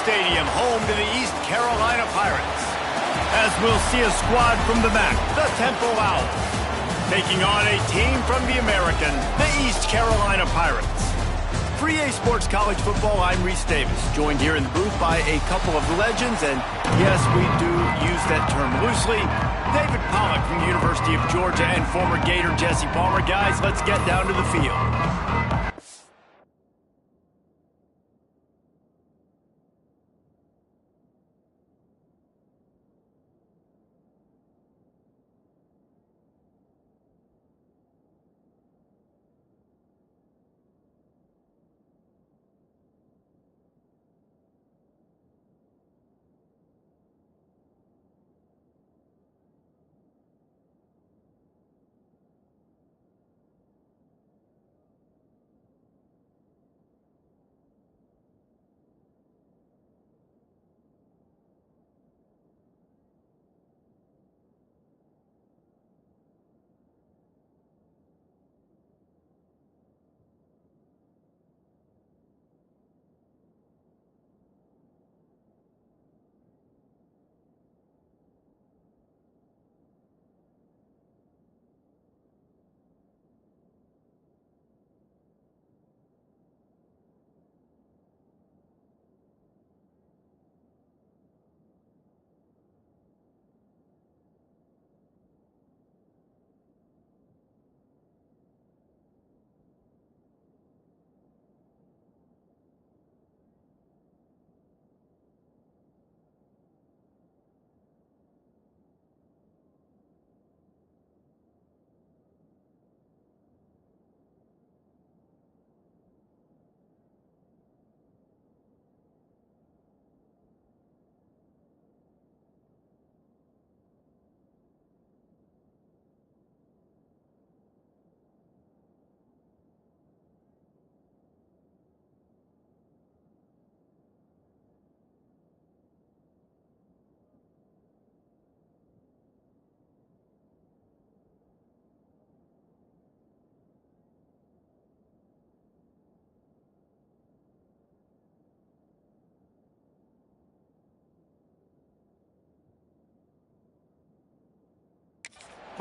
Stadium, home to the East Carolina Pirates. As we'll see a squad from the MAC, the Temple Owls, taking on a team from the American, the East Carolina Pirates. For EA Sports College Football, I'm Reese Davis, joined here in the booth by a couple of legends, and yes, we do use that term loosely. David Pollock from the University of Georgia and former Gator Jesse Palmer. Guys, let's get down to the field.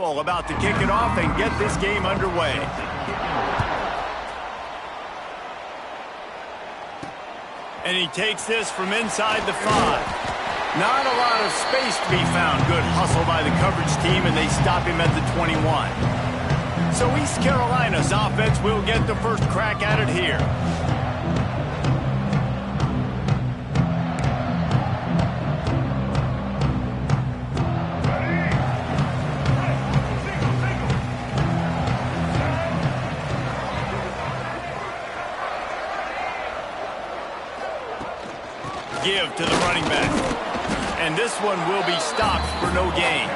About to kick it off and get this game underway. And he takes this from inside the 5. Not a lot of space to be found. Good hustle by the coverage team, and they stop him at the 21. So East Carolina's offense will get the first crack at it here. Give to the running back. And this one will be stopped for no gain.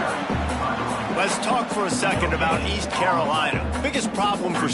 Let's talk for a second about East Carolina. Biggest problem for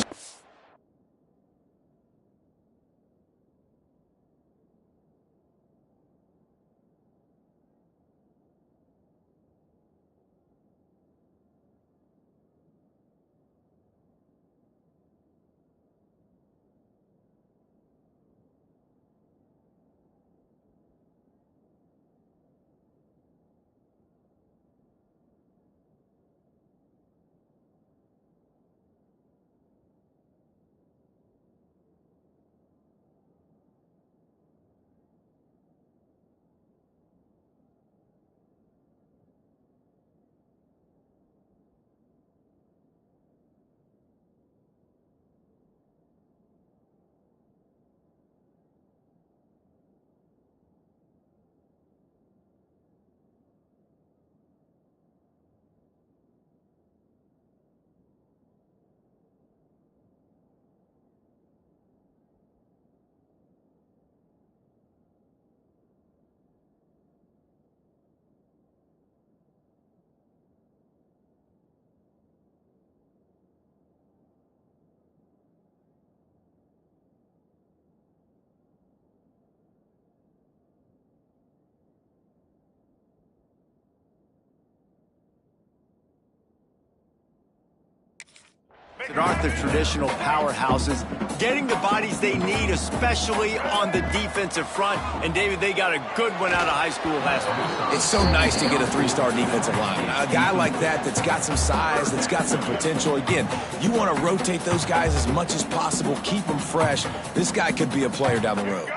that aren't the traditional powerhouses, getting the bodies they need, especially on the defensive front. And, David, they got a good one out of high school last week. It's so nice to get a three-star defensive lineman. A guy like that's got some size, that's got some potential. Again, you want to rotate those guys as much as possible, keep them fresh. This guy could be a player down the road.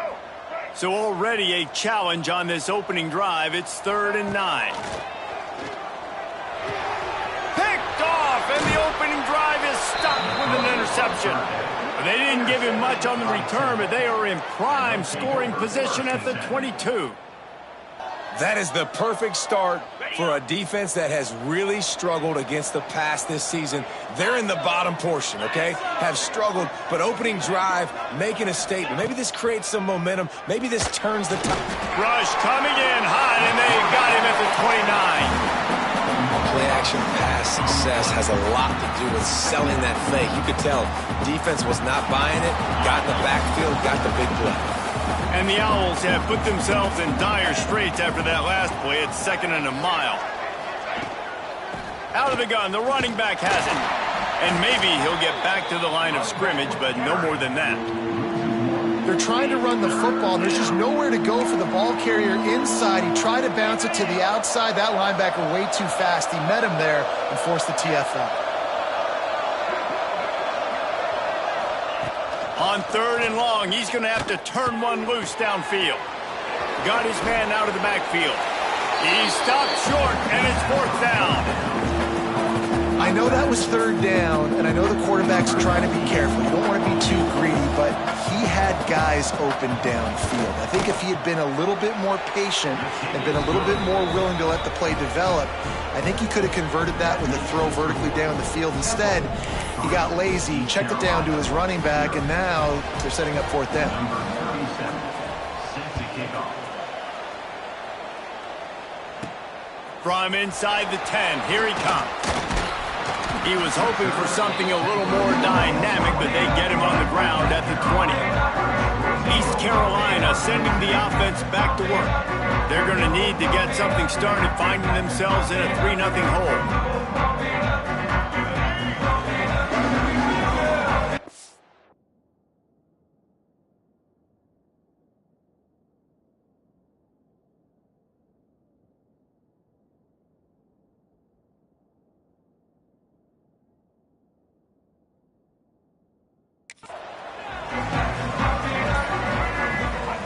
So already a challenge on this opening drive. It's 3rd and 9. Picked off, and the opening drive is stopped with an interception. They didn't give him much on the return, but they are in prime scoring position at the 22. That is the perfect start for a defense that has really struggled against the pass this season. They're in the bottom portion, okay? Have struggled, but opening drive, making a statement. Maybe this creates some momentum. Maybe this turns the tide. Rush coming in hot, and they've got him at the 29. Play-action pass success has a lot to do with selling that fake. You could tell defense was not buying it, got in the backfield, got the big play. And the Owls have put themselves in dire straits after that last play. It's 2nd and a mile. Out of the gun, the running back has it. And maybe he'll get back to the line of scrimmage, but no more than that. They're trying to run the football, and there's just nowhere to go for the ball carrier inside. He tried to bounce it to the outside. That linebacker way too fast. He met him there and forced the TFL. On 3rd and long, he's going to have to turn one loose downfield. Got his man out of the backfield. He stopped short, and it's 4th down. I know that was 3rd down, and I know the quarterback's trying to be careful. You don't want to be too greedy, but he had guys open downfield. I think if he had been a little bit more patient and been a little bit more willing to let the play develop, I think he could have converted that with a throw vertically down the field. Instead, he got lazy, checked it down to his running back, and now they're setting up 4th down. From inside the 10, here he comes. He was hoping for something a little more dynamic, but they get him on the ground at the 20. East Carolina sending the offense back to work. They're going to need to get something started, finding themselves in a 3-0 hole.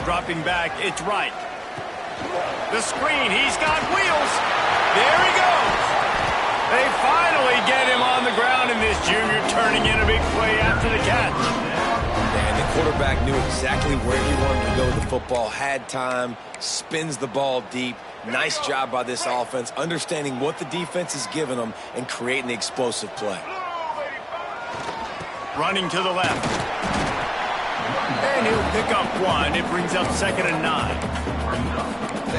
Dropping back, it's right. The screen, he's got wheels. There he goes. They finally get him on the ground, and this junior turning in a big play after the catch. And the quarterback knew exactly where he wanted to go with the football, had time, spins the ball deep. Nice job by this offense, understanding what the defense is giving them and creating the explosive play. Running to the left. And he'll pick up one. It brings up 2nd and 9.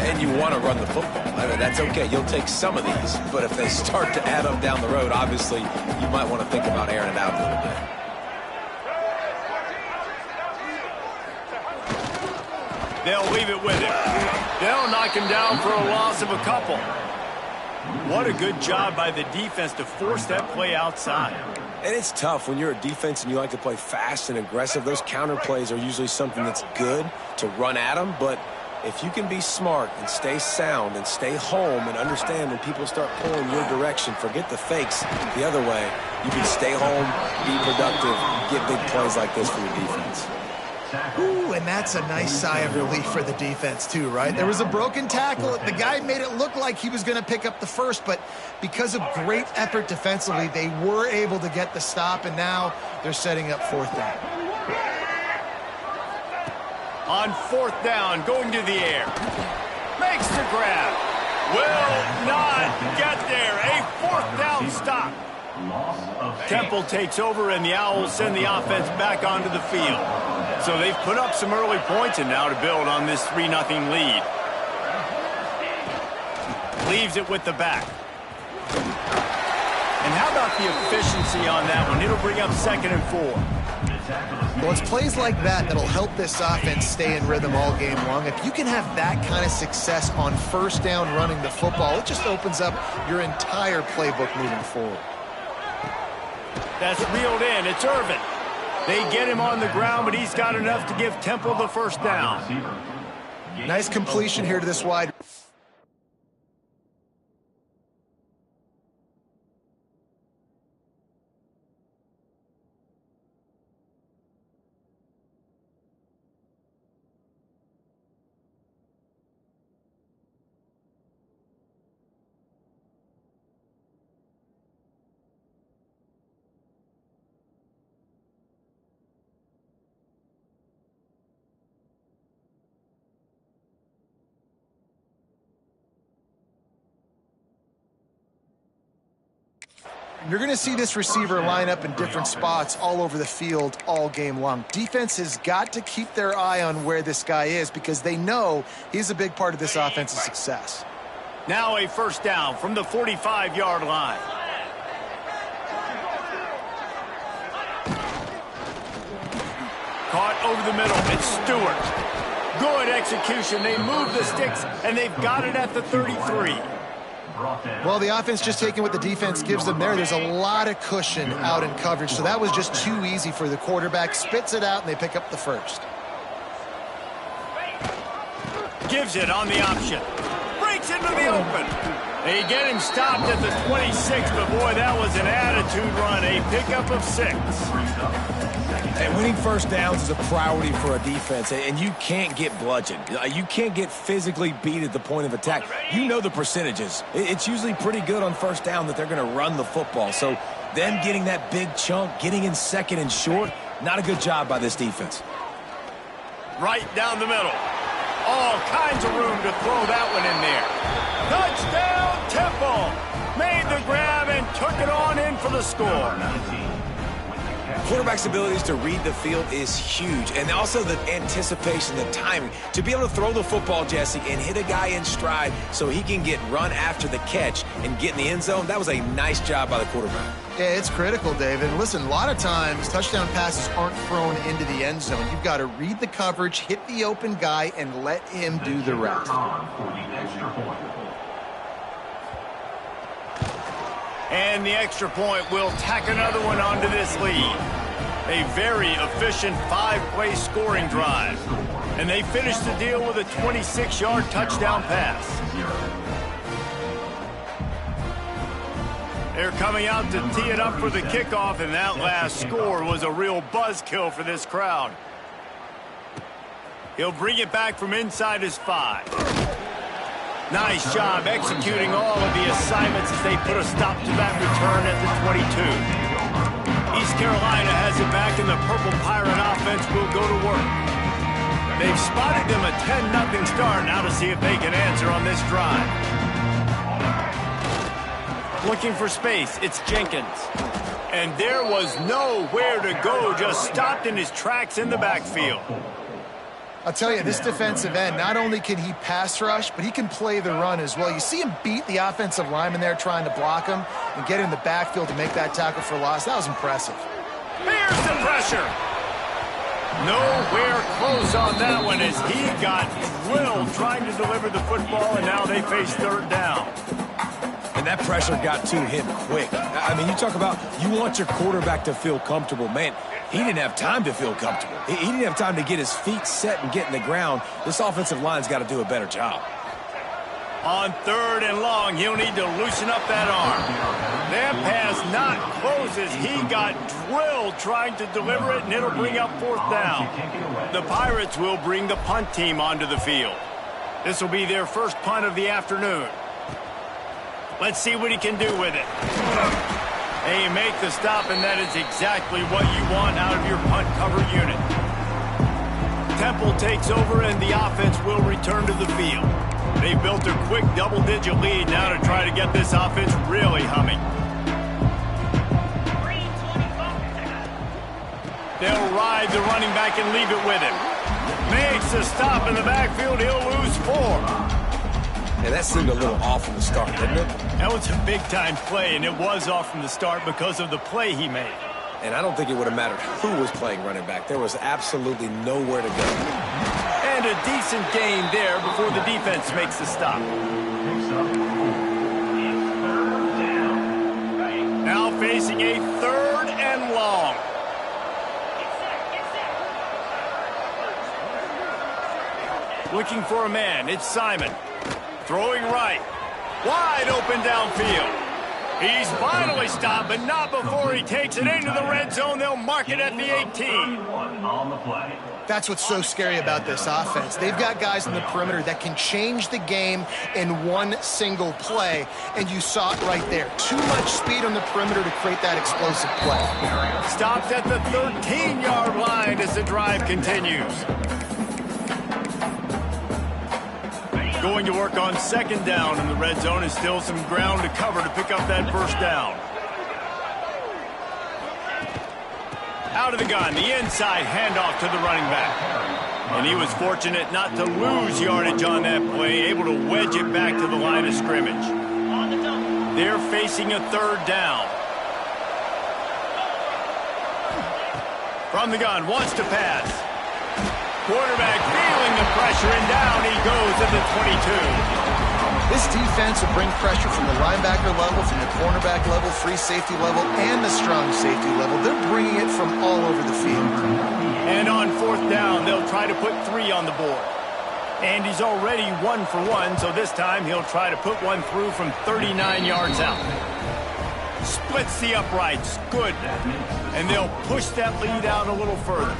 And you want to run the football. I mean, that's okay. You'll take some of these. But if they start to add up down the road, obviously, you might want to think about airing it out a little bit. They'll leave it with him. They'll knock him down for a loss of a couple. What a good job by the defense to force that play outside. And it's tough when you're a defense and you like to play fast and aggressive. Those counter plays are usually something that's good to run at them. But if you can be smart and stay sound and stay home and understand when people start pulling your direction, forget the fakes the other way, you can stay home, be productive, get big plays like this for your defense. Ooh, and that's a nice sigh of relief for the defense too, right? There was a broken tackle. The guy made it look like he was going to pick up the first, but because of great effort defensively, they were able to get the stop, and now they're setting up 4th down. On 4th down, going to the air. Makes the grab. Will not get there. A 4th down stop. Temple takes over, and the Owls send the offense back onto the field. So they've put up some early points, and now to build on this 3-0 lead. Leaves it with the back. And how about the efficiency on that one? It'll bring up 2nd and 4. Well, it's plays like that that'll help this offense stay in rhythm all game long. If you can have that kind of success on 1st down running the football, it just opens up your entire playbook moving forward. That's reeled in. It's Irvin. They get him on the ground, but he's got enough to give Temple the first down. Nice completion here to this wide. You're going to see this receiver line up in different spots all over the field all game long. Defense has got to keep their eye on where this guy is because they know he's a big part of this offense's success. Now a first down from the 45-yard line. Caught over the middle. It's Stewart. Good execution. They move the sticks, and they've got it at the 33. Well, the offense just taking what the defense gives them there. There's a lot of cushion out in coverage, so that was just too easy for the quarterback. Spits it out, and they pick up the first. Gives it on the option. Breaks into the open. They get him stopped at the 26, but boy, that was an attitude run. A pickup of 6. And winning first downs is a priority for a defense, and you can't get bludgeoned. You can't get physically beat at the point of attack. You know the percentages. It's usually pretty good on first down that they're going to run the football. So them getting that big chunk, getting in second and short, not a good job by this defense. Right down the middle. All kinds of room to throw that one in there. Touchdown, Temple. Made the grab and took it on in for the score. Quarterback's abilities to read the field is huge, and also the anticipation, the timing. To be able to throw the football, Jesse, and hit a guy in stride so he can get run after the catch and get in the end zone, that was a nice job by the quarterback. Yeah, it's critical, David. And listen, a lot of times touchdown passes aren't thrown into the end zone. You've got to read the coverage, hit the open guy, and let him do the rest. And the extra point will tack another one onto this lead. A very efficient 5-play scoring drive. And they finish the deal with a 26-yard touchdown pass. They're coming out to tee it up for the kickoff, and that last score was a real buzzkill for this crowd. He'll bring it back from inside his 5. Nice job executing all of the assignments as they put a stop to that return at the 22. East Carolina has it back, and the Purple Pirate offense will go to work. They've spotted them a 10-0 start. Now to see if they can answer on this drive. Looking for space, it's Jenkins. And there was nowhere to go, just stopped in his tracks in the backfield. I'll tell you, this defensive end, not only can he pass rush, but he can play the run as well. You see him beat the offensive lineman there trying to block him and get in the backfield to make that tackle for loss. That was impressive. Here's the pressure. Nowhere close on that one as he got drilled trying to deliver the football, and now they face third down. And that pressure got to him quick. I mean, you talk about you want your quarterback to feel comfortable. Man, he didn't have time to feel comfortable. He didn't have time to get his feet set and get in the ground. This offensive line's got to do a better job. On third and long, he'll need to loosen up that arm. That pass not close as he got drilled trying to deliver it, and it'll bring up fourth down. The Pirates will bring the punt team onto the field. This will be their first punt of the afternoon. Let's see what he can do with it. They make the stop, and that is exactly what you want out of your punt cover unit. Temple takes over, and the offense will return to the field. They built a quick double-digit lead now to try to get this offense really humming. They'll ride the running back and leave it with him. Makes a stop in the backfield. He'll lose 4. And that seemed a little off from the start, didn't it? That was a big-time play, and it was off from the start because of the play he made. And I don't think it would have mattered who was playing running back. There was absolutely nowhere to go. And a decent gain there before the defense makes the stop. Now facing a 3rd and long. Looking for a man, it's Simon. Throwing right. Wide open downfield. He's finally stopped, but not before he takes it into the red zone. They'll mark it at the 18. That's what's so scary about this offense. They've got guys in the perimeter that can change the game in one single play, and you saw it right there. Too much speed on the perimeter to create that explosive play. Stopped at the 13-yard line as the drive continues. Going to work on second down in the red zone, and still some ground to cover to pick up that first down. Out of the gun, the inside handoff to the running back. And he was fortunate not to lose yardage on that play, able to wedge it back to the line of scrimmage. They're facing a third down. From the gun, wants to pass. Quarterback feeling the pressure, and down he goes at the 22. This defense will bring pressure from the linebacker level, from the cornerback level, free safety level, and the strong safety level. They're bringing it from all over the field. And on fourth down, they'll try to put 3 on the board. And he's already 1 for 1, so this time he'll try to put one through from 39 yards out. Splits the uprights. Good. And they'll push that lead out a little further.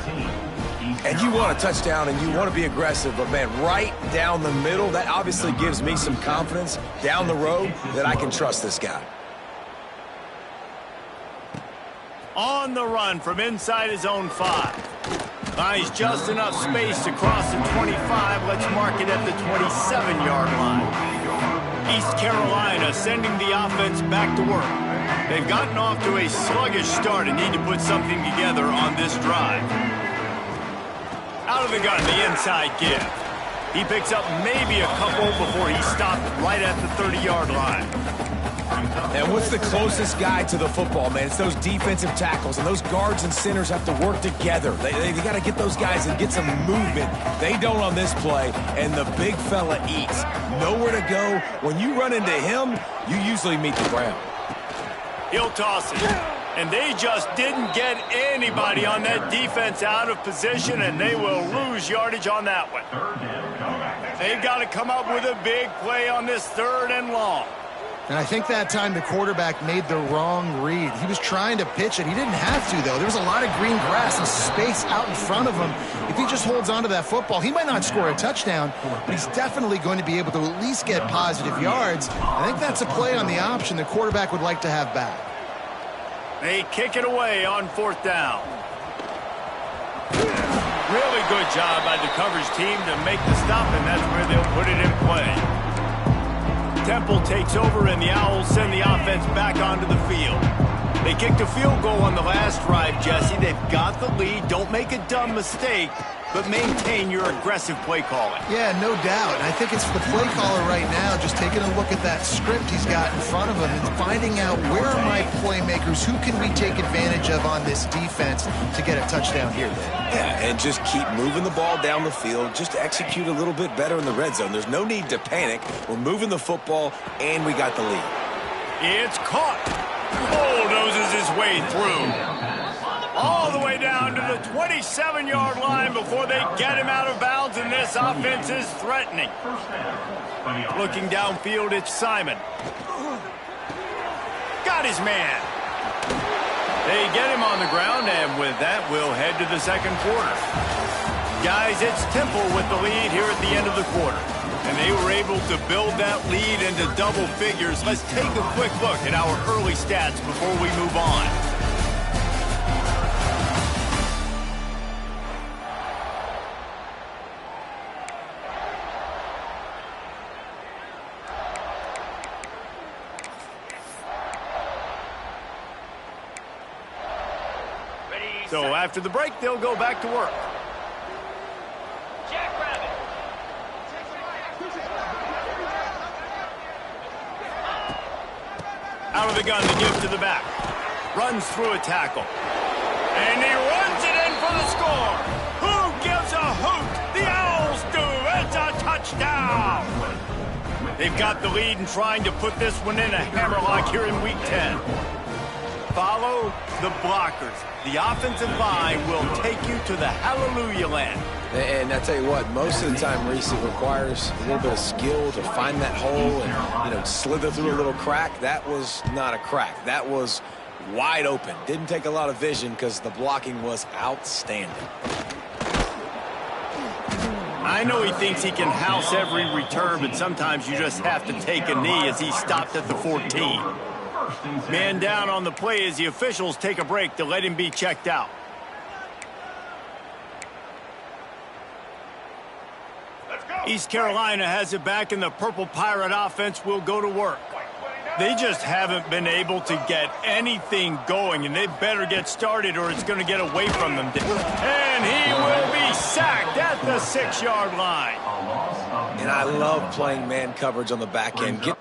And you want a touchdown and you want to be aggressive, but man, right down the middle, that obviously gives me some confidence down the road that I can trust this guy. On the run from inside his own 5. Buys just enough space to cross the 25. Let's mark it at the 27-yard line. East Carolina sending the offense back to work. They've gotten off to a sluggish start and need to put something together on this drive. Out of the gun, the inside give. He picks up maybe a couple before he stopped right at the 30-yard line. And what's the closest guy to the football, man? It's those defensive tackles, and those guards and centers have to work together. They got to get those guys and get some movement. They don't on this play, and the big fella eats. Nowhere to go. When you run into him, you usually meet the ground. He'll toss it. And they just didn't get anybody on that defense out of position, and they will lose yardage on that one. They've got to come up with a big play on this 3rd and long. And I think that time the quarterback made the wrong read. He was trying to pitch it. He didn't have to, though. There was a lot of green grass and space out in front of him. If he just holds on to that football, he might not score a touchdown, but he's definitely going to be able to at least get positive yards. I think that's a play on the option the quarterback would like to have back. They kick it away on 4th down. Really good job by the coverage team to make the stop, and that's where they'll put it in play. Temple takes over, and the Owls send the offense back onto the field. They kicked a field goal on the last drive, Jesse. They've got the lead. Don't make a dumb mistake, but maintain your aggressive play calling. Yeah, no doubt. And I think it's the play caller right now just taking a look at that script he's got in front of him and finding out where are my playmakers, who can we take advantage of on this defense to get a touchdown here. Yeah, and just keep moving the ball down the field. Just execute a little bit better in the red zone. There's no need to panic. We're moving the football, and we got the lead. It's caught. Bulldozes his way through. All the way down to the 27-yard line before they get him out of bounds, and this offense is threatening. Looking downfield, it's Simon. Got his man. They get him on the ground, and with that, we'll head to the second quarter. Guys, it's Temple with the lead here at the end of the quarter. And they were able to build that lead into double figures. Let's take a quick look at our early stats before we move on. So after the break, they'll go back to work. Out of the gun, the give to the back. Runs through a tackle. And he runs it in for the score. Who gives a hoot? The Owls do. It's a touchdown. They've got the lead and trying to put this one in a hammerlock here in Week 10. follow the blockers. The offensive line will take you to the hallelujah land. And I tell you what, most of the time, Reese, it requires a little bit of skill to find that hole and, slither through a little crack. That was not a crack. That was wide open. Didn't take a lot of vision because the blocking was outstanding. I know he thinks he can house every return, but sometimes you just have to take a knee as he stopped at the 14. Man down on the play as the officials take a break to let him be checked out. East Carolina has it back, and the Purple Pirate offense will go to work. They just haven't been able to get anything going, and they better get started or it's going to get away from them. And he will be sacked at the 6-yard line. And I love playing man coverage on the back end.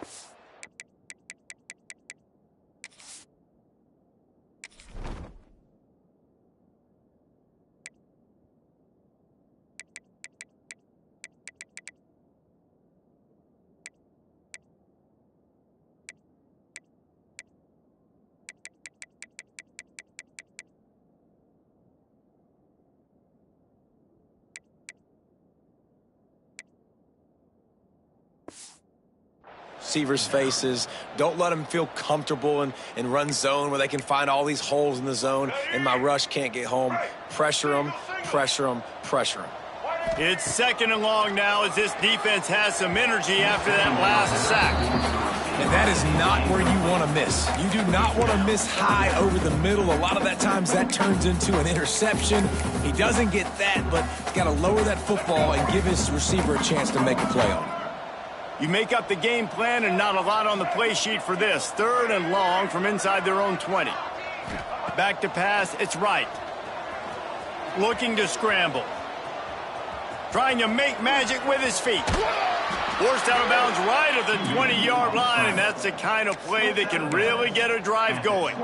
Receivers' faces. Don't let them feel comfortable and run zone where they can find all these holes in the zone and my rush can't get home. Pressure them, pressure them, pressure them. It's 2nd and long now as this defense has some energy after that last sack. And that is not where you want to miss. You do not want to miss high over the middle. A lot of that times that turns into an interception. He doesn't get that, but he's got to lower that football and give his receiver a chance to make a play on it. You make up the game plan and not a lot on the play sheet for this. 3rd and long from inside their own 20. Back to pass, it's right. Looking to scramble. Trying to make magic with his feet. Forced out of bounds right at the 20-yard line, and that's the kind of play that can really get a drive going.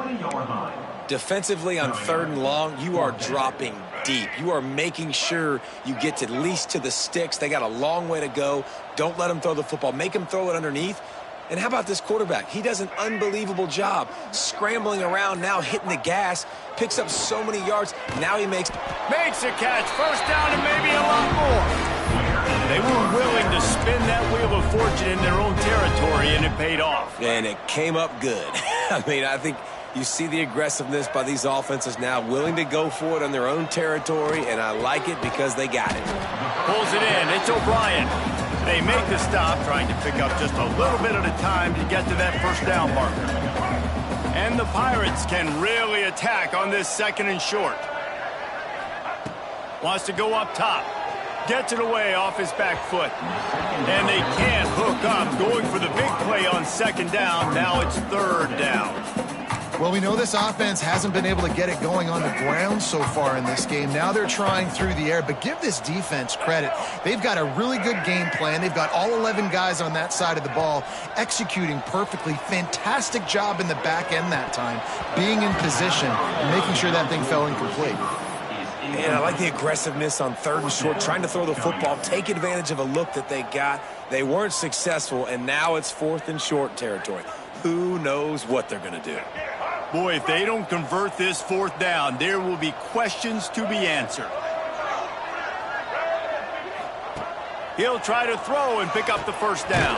Defensively on 3rd and long, you are dropping deep. You are making sure you get at least to the sticks. They got a long way to go. Don't let them throw the football. Make them throw it underneath. And how about this quarterback? He does an unbelievable job scrambling around, now hitting the gas, picks up so many yards. Now he makes a catch. 1st down and maybe a lot more. They were willing to spin that wheel of fortune in their own territory, and it paid off. And it came up good. I mean, I think you see the aggressiveness by these offenses now, willing to go for it on their own territory, and I like it because they got it. Pulls it in. It's O'Brien. They make the stop, trying to pick up just a little bit at a time to get to that 1st down marker. And the Pirates can really attack on this 2nd and short. Wants to go up top. Gets it away off his back foot. And they can't hook up, going for the big play on 2nd down. Now it's 3rd down. Well, we know this offense hasn't been able to get it going on the ground so far in this game. Now they're trying through the air, but give this defense credit. They've got a really good game plan. They've got all 11 guys on that side of the ball executing perfectly. Fantastic job in the back end that time, being in position and making sure that thing fell incomplete. And I like the aggressiveness on 3rd and short, trying to throw the football, take advantage of a look that they got. They weren't successful, and now it's 4th and short territory. Who knows what they're going to do? Boy, if they don't convert this 4th down, there will be questions to be answered. He'll try to throw and pick up the 1st down.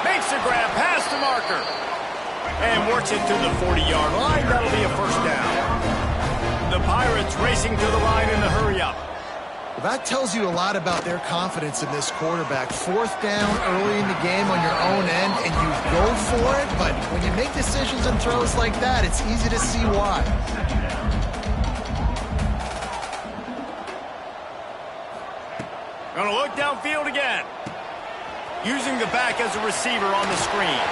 Makes the grab past the marker. And works it to the 40-yard line. That'll be a 1st down. The Pirates racing to the line in the hurry-up. Well, that tells you a lot about their confidence in this quarterback. 4th down early in the game on your own end, and you go for it, but when you make decisions and throws like that, it's easy to see why. Gonna look downfield again. Using the back as a receiver on the screen.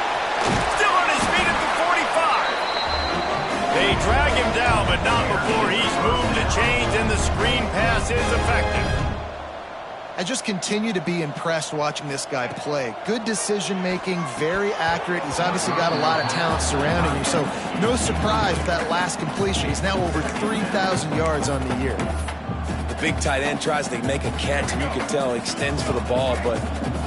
Still on his feet at the 45. They drag him down, but not before he's moved the chains, and the screen pass is effective. I just continue to be impressed watching this guy play. Good decision-making, very accurate. He's obviously got a lot of talent surrounding him, so no surprise with that last completion. He's now over 3,000 yards on the year. The big tight end tries to make a catch, and you can tell he extends for the ball, but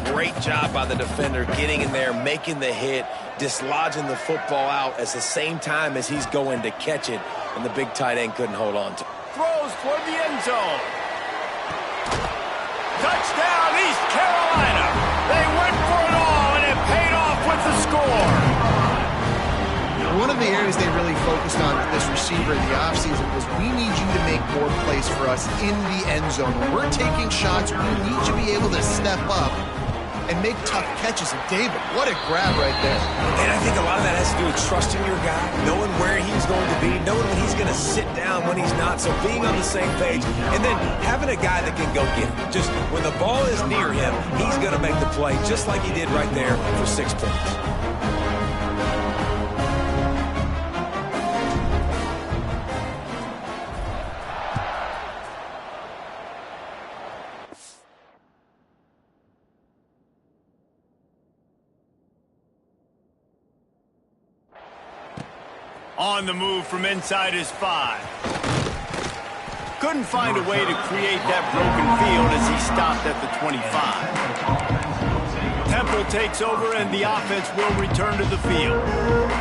great job by the defender getting in there, making the hit, dislodging the football out at the same time as he's going to catch it, and the big tight end couldn't hold on to it. Throws toward the end zone. Touchdown, East Carolina. They went for it all, and it paid off with the score. One of the areas they really focused on with this receiver in the offseason was we need you to make more plays for us in the end zone. When we're taking shots, we need you to be able to step up and make tough catches. And David, what a grab right there. And I think a lot of that has to do with trusting your guy, knowing where he's going to be, knowing when he's going to sit down, when he's not, so being on the same page, and then having a guy that can go get it. Just when the ball is near him, he's going to make the play just like he did right there for 6 points. On the move from inside his 5. Couldn't find a way to create that broken field as he stopped at the 25. Temple takes over and the offense will return to the field.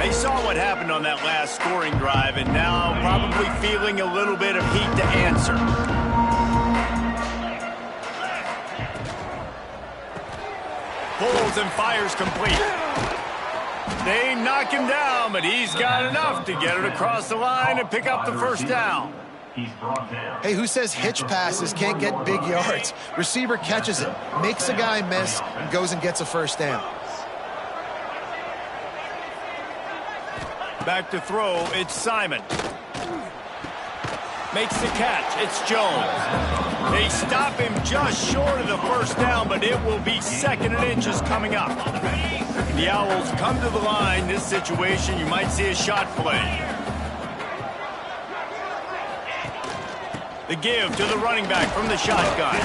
They saw what happened on that last scoring drive and now probably feeling a little bit of heat to answer. Pulls and fires complete. They knock him down, but he's got enough to get it across the line and pick up the first down. Hey, who says hitch passes can't get big yards? Receiver catches it, makes a guy miss, and goes and gets a first down. Back to throw, it's Simon. Makes the catch, it's Jones. They stop him just short of the first down, but it will be 2nd and inches coming up. The Owls come to the line. This situation, you might see a shot play. The give to the running back from the shotgun.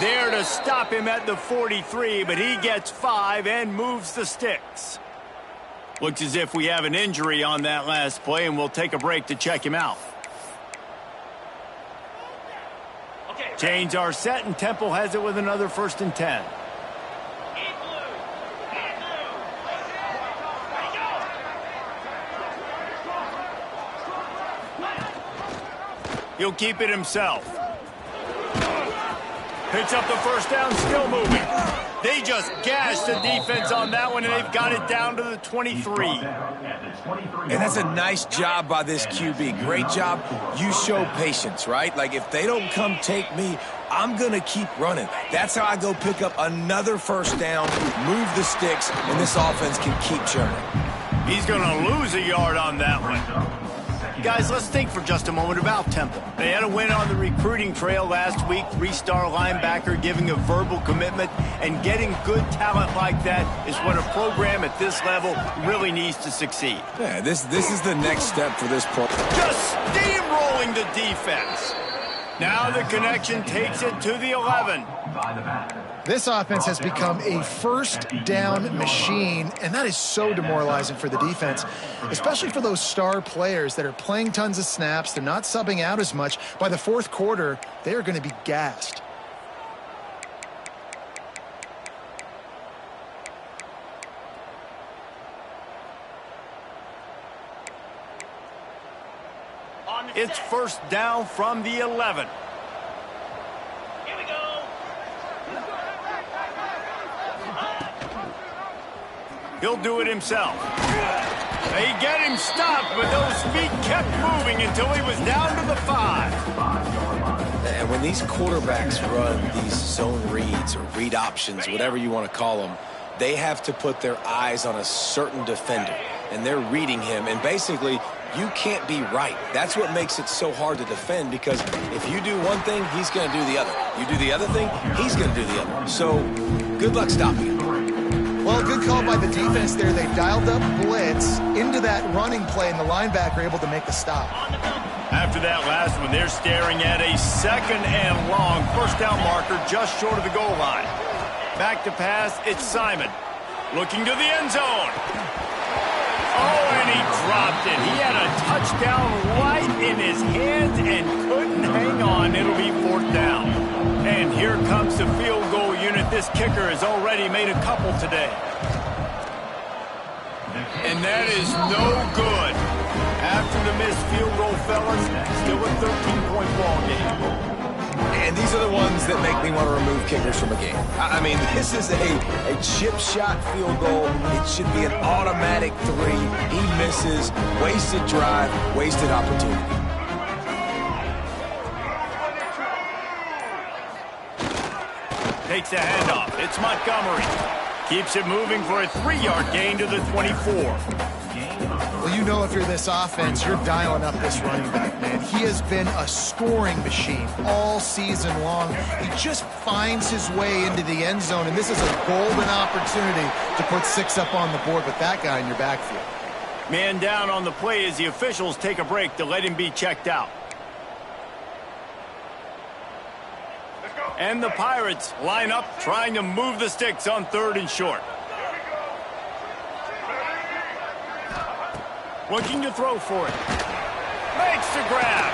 There to stop him at the 43, but he gets 5 and moves the sticks. Looks as if we have an injury on that last play, and we'll take a break to check him out. Chains are set, and Temple has it with another 1st and 10. He'll keep it himself. Picks up the first down, still moving. They just gashed the defense on that one, and they've got it down to the 23. And that's a nice job by this QB. Great job. You show patience, right? Like, if they don't come take me, I'm going to keep running. That's how I go pick up another first down, move the sticks, and this offense can keep churning. He's going to lose a yard on that one. Guys, let's think for just a moment about Temple. They had a win on the recruiting trail last week. 3-star linebacker giving a verbal commitment, and getting good talent like that is what a program at this level really needs to succeed. Yeah, this is the next step for this program. Just steamrolling the defense. Now the connection takes it to the 11. This offense has become a first down machine, and that is so demoralizing for the defense, especially for those star players that are playing tons of snaps. They're not subbing out as much. By the 4th quarter, they are going to be gassed. It's 1st down from the 11. He'll do it himself. They get him stopped, but those feet kept moving until he was down to the 5. And when these quarterbacks run these zone reads or read options, whatever you want to call them, they have to put their eyes on a certain defender, and they're reading him, and basically you can't be right. That's what makes it so hard to defend, because if you do one thing, he's going to do the other. You do the other thing, he's going to do the other. So good luck stopping him. Well, good call by the defense there. They dialed up blitz into that running play, and the linebacker able to make the stop. After that last one, they're staring at a 2nd and long. 1st down marker just short of the goal line. Back to pass, it's Simon. Looking to the end zone. Oh, and he dropped it. He had a touchdown right in his hands and couldn't hang on. It'll be 4th down. And here comes the field goal unit. This kicker has already made a couple today. And that is no good. After the missed field goal, fellas, still a 13-point ball game. And these are the ones that make me want to remove kickers from a game. I mean, this is a chip shot field goal. It should be an automatic 3. He misses. Wasted drive, wasted opportunity. Takes the handoff. It's Montgomery. Keeps it moving for a 3-yard gain to the 24. Well, you know if you're this offense, you're dialing up this running back, man. He has been a scoring machine all season long. He just finds his way into the end zone, and this is a golden opportunity to put 6 up on the board with that guy in your backfield. Man down on the play as the officials take a break to let him be checked out. And the Pirates line up trying to move the sticks on 3rd and short. Looking to throw for it. Makes the grab.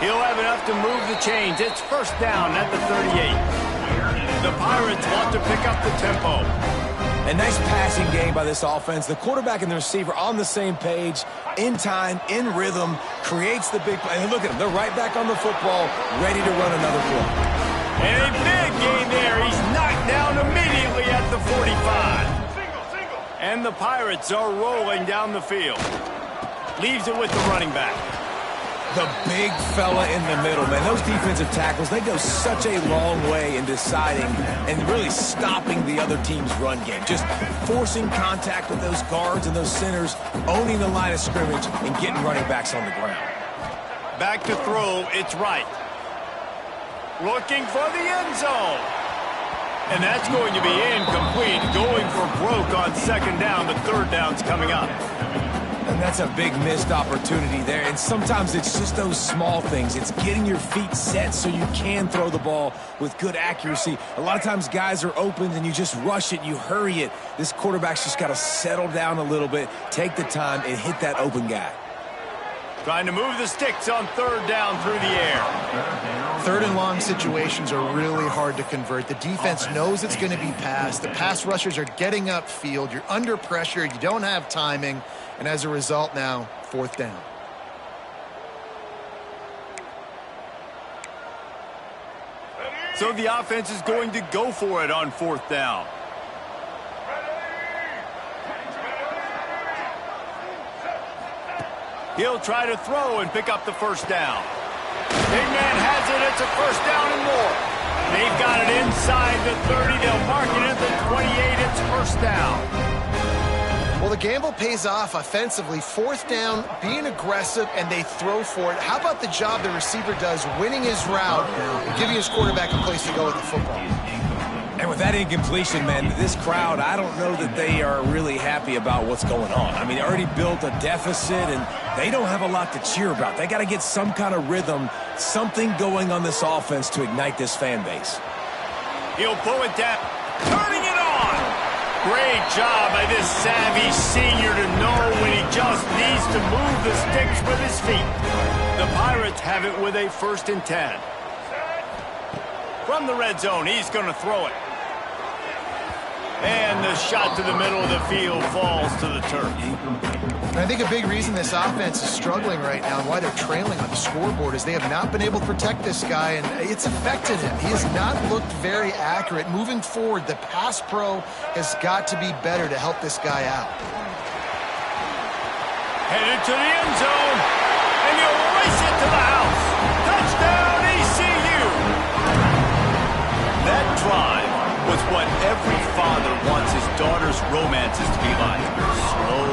He'll have enough to move the chains. It's 1st down at the 38. The Pirates want to pick up the tempo. A nice passing game by this offense. The quarterback and the receiver on the same page, in time, in rhythm, creates the big play. And look at them. They're right back on the football, ready to run another play. And a big gain there. He's knocked down immediately at the 45. And the Pirates are rolling down the field. Leaves it with the running back. The big fella in the middle, man. Those defensive tackles, they go such a long way in deciding and really stopping the other team's run game. Just forcing contact with those guards and those centers, owning the line of scrimmage, and getting running backs on the ground. Back to throw, it's right. Looking for the end zone. And that's going to be incomplete. Going for broke on 2nd down. The 3rd down's coming up. And that's a big missed opportunity there. And sometimes it's just those small things. It's getting your feet set so you can throw the ball with good accuracy. A lot of times guys are open and you just rush it, you hurry it. This quarterback's just got to settle down a little bit, take the time, and hit that open guy. Trying to move the sticks on 3rd down through the air. 3rd and long situations are really hard to convert. The defense knows it's going to be passed. The pass rushers are getting upfield. You're under pressure. You don't have timing. And as a result now, 4th down. So the offense is going to go for it on 4th down. He'll try to throw and pick up the 1st down. Big man has it. It's a 1st down and more. They've got it inside the 30. They'll mark it at the 28. It's 1st down. Well, the gamble pays off offensively. 4th down, being aggressive, and they throw for it. How about the job the receiver does, winning his route and giving his quarterback a place to go with the football? And with that incompletion, man, this crowd, I don't know that they are really happy about what's going on. I mean, they already built a deficit, and they don't have a lot to cheer about. They got to get some kind of rhythm, something going on this offense to ignite this fan base. He'll pull it down, turning it on. Great job by this savvy senior to know when he just needs to move the sticks with his feet. The Pirates have it with a 1st and 10. From the red zone, he's going to throw it. And the shot to the middle of the field falls to the turf. And I think a big reason this offense is struggling right now and why they're trailing on the scoreboard is they have not been able to protect this guy, and it's affected him. He has not looked very accurate. Moving forward, the pass pro has got to be better to help this guy out. Headed to the end zone, and he'll race it to the house. Touchdown, ECU! That drive was what every father wants his daughter's romances to be like. Slow,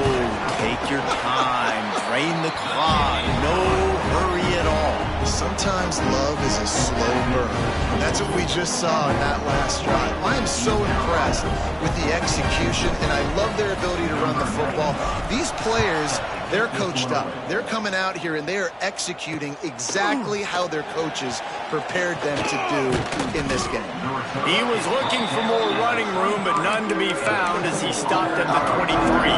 take your time, drain the clock, no hurry at all. Sometimes love is a slow burn. And that's what we just saw in that last drive. I am so impressed with the execution, and I love their ability to run the football. These players, they're coached up. They're coming out here, and they are executing exactly how their coaches prepared them to do in this game. He was looking for more running room, but none to be found as he stopped at the 23.